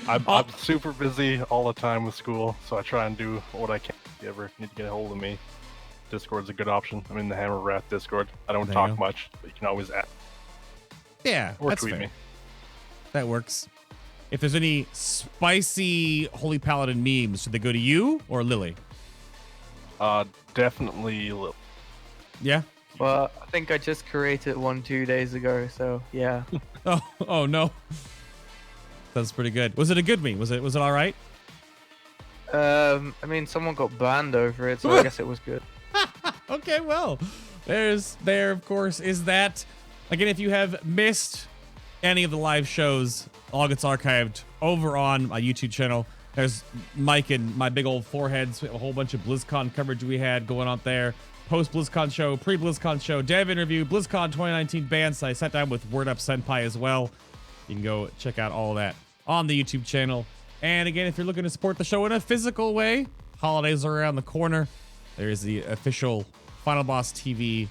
I'm super busy all the time with school, so I try and do what I can. If you ever need to get a hold of me, Discord's a good option. I'm in the Hammer Wrath Discord. I don't There you talk go. much, but you can always ask Yeah, or that's tweet fair. me. That works. If there's any spicy Holy Paladin memes, should they go to you or Lily? Definitely. Yeah? Well, I think I just created one 2 days ago, so yeah. Oh no. That's pretty good. Was it a good meme? Was it all right? I mean, someone got banned over it, so I guess it was good. Okay, well, there of course is that. Again, if you have missed any of the live shows, all gets archived over on my YouTube channel. There's Mike and my big old foreheads. We have a whole bunch of BlizzCon coverage we had going on there. Post BlizzCon show, pre BlizzCon show, dev interview, BlizzCon 2019 bands. I sat down with Word Up Senpai as well. You can go check out all of that on the YouTube channel. And again, if you're looking to support the show in a physical way, holidays are around the corner. There is the official Final Boss TV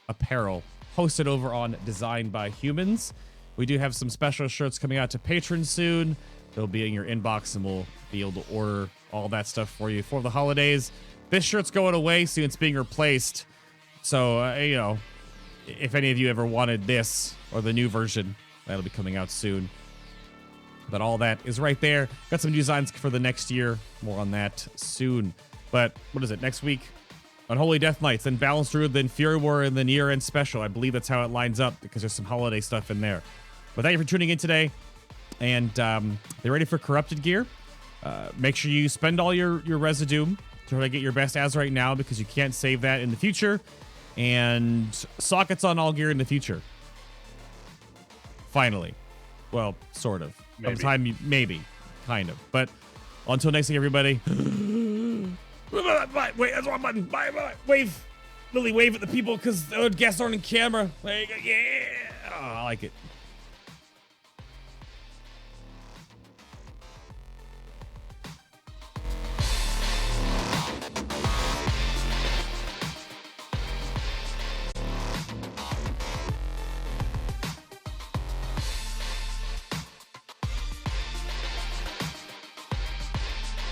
apparel hosted over on Designed by Humans. We do have some special shirts coming out to patrons soon. They'll be in your inbox and we'll be able to order all that stuff for you for the holidays. This shirt's going away soon. It's being replaced. So, you know, if any of you ever wanted this or the new version, that'll be coming out soon. But all that is right there. Got some new designs for the next year. More on that soon. But what is it? Next week? Unholy Death Knights, then Balanced Druid, then Fury War, and then year-end special. I believe that's how it lines up because there's some holiday stuff in there. But thank you for tuning in today. And they're ready for Corrupted gear. Make sure you spend all your residue to try to get your best as right now because you can't save that in the future. And sockets on all gear in the future. Finally. Well, sort of. Maybe. Maybe. Kind of. But until next week, everybody. Wait, that's one button. Bye. Wave. Lily, wave at the people because the guests aren't in camera. Like, yeah. Oh, I like it.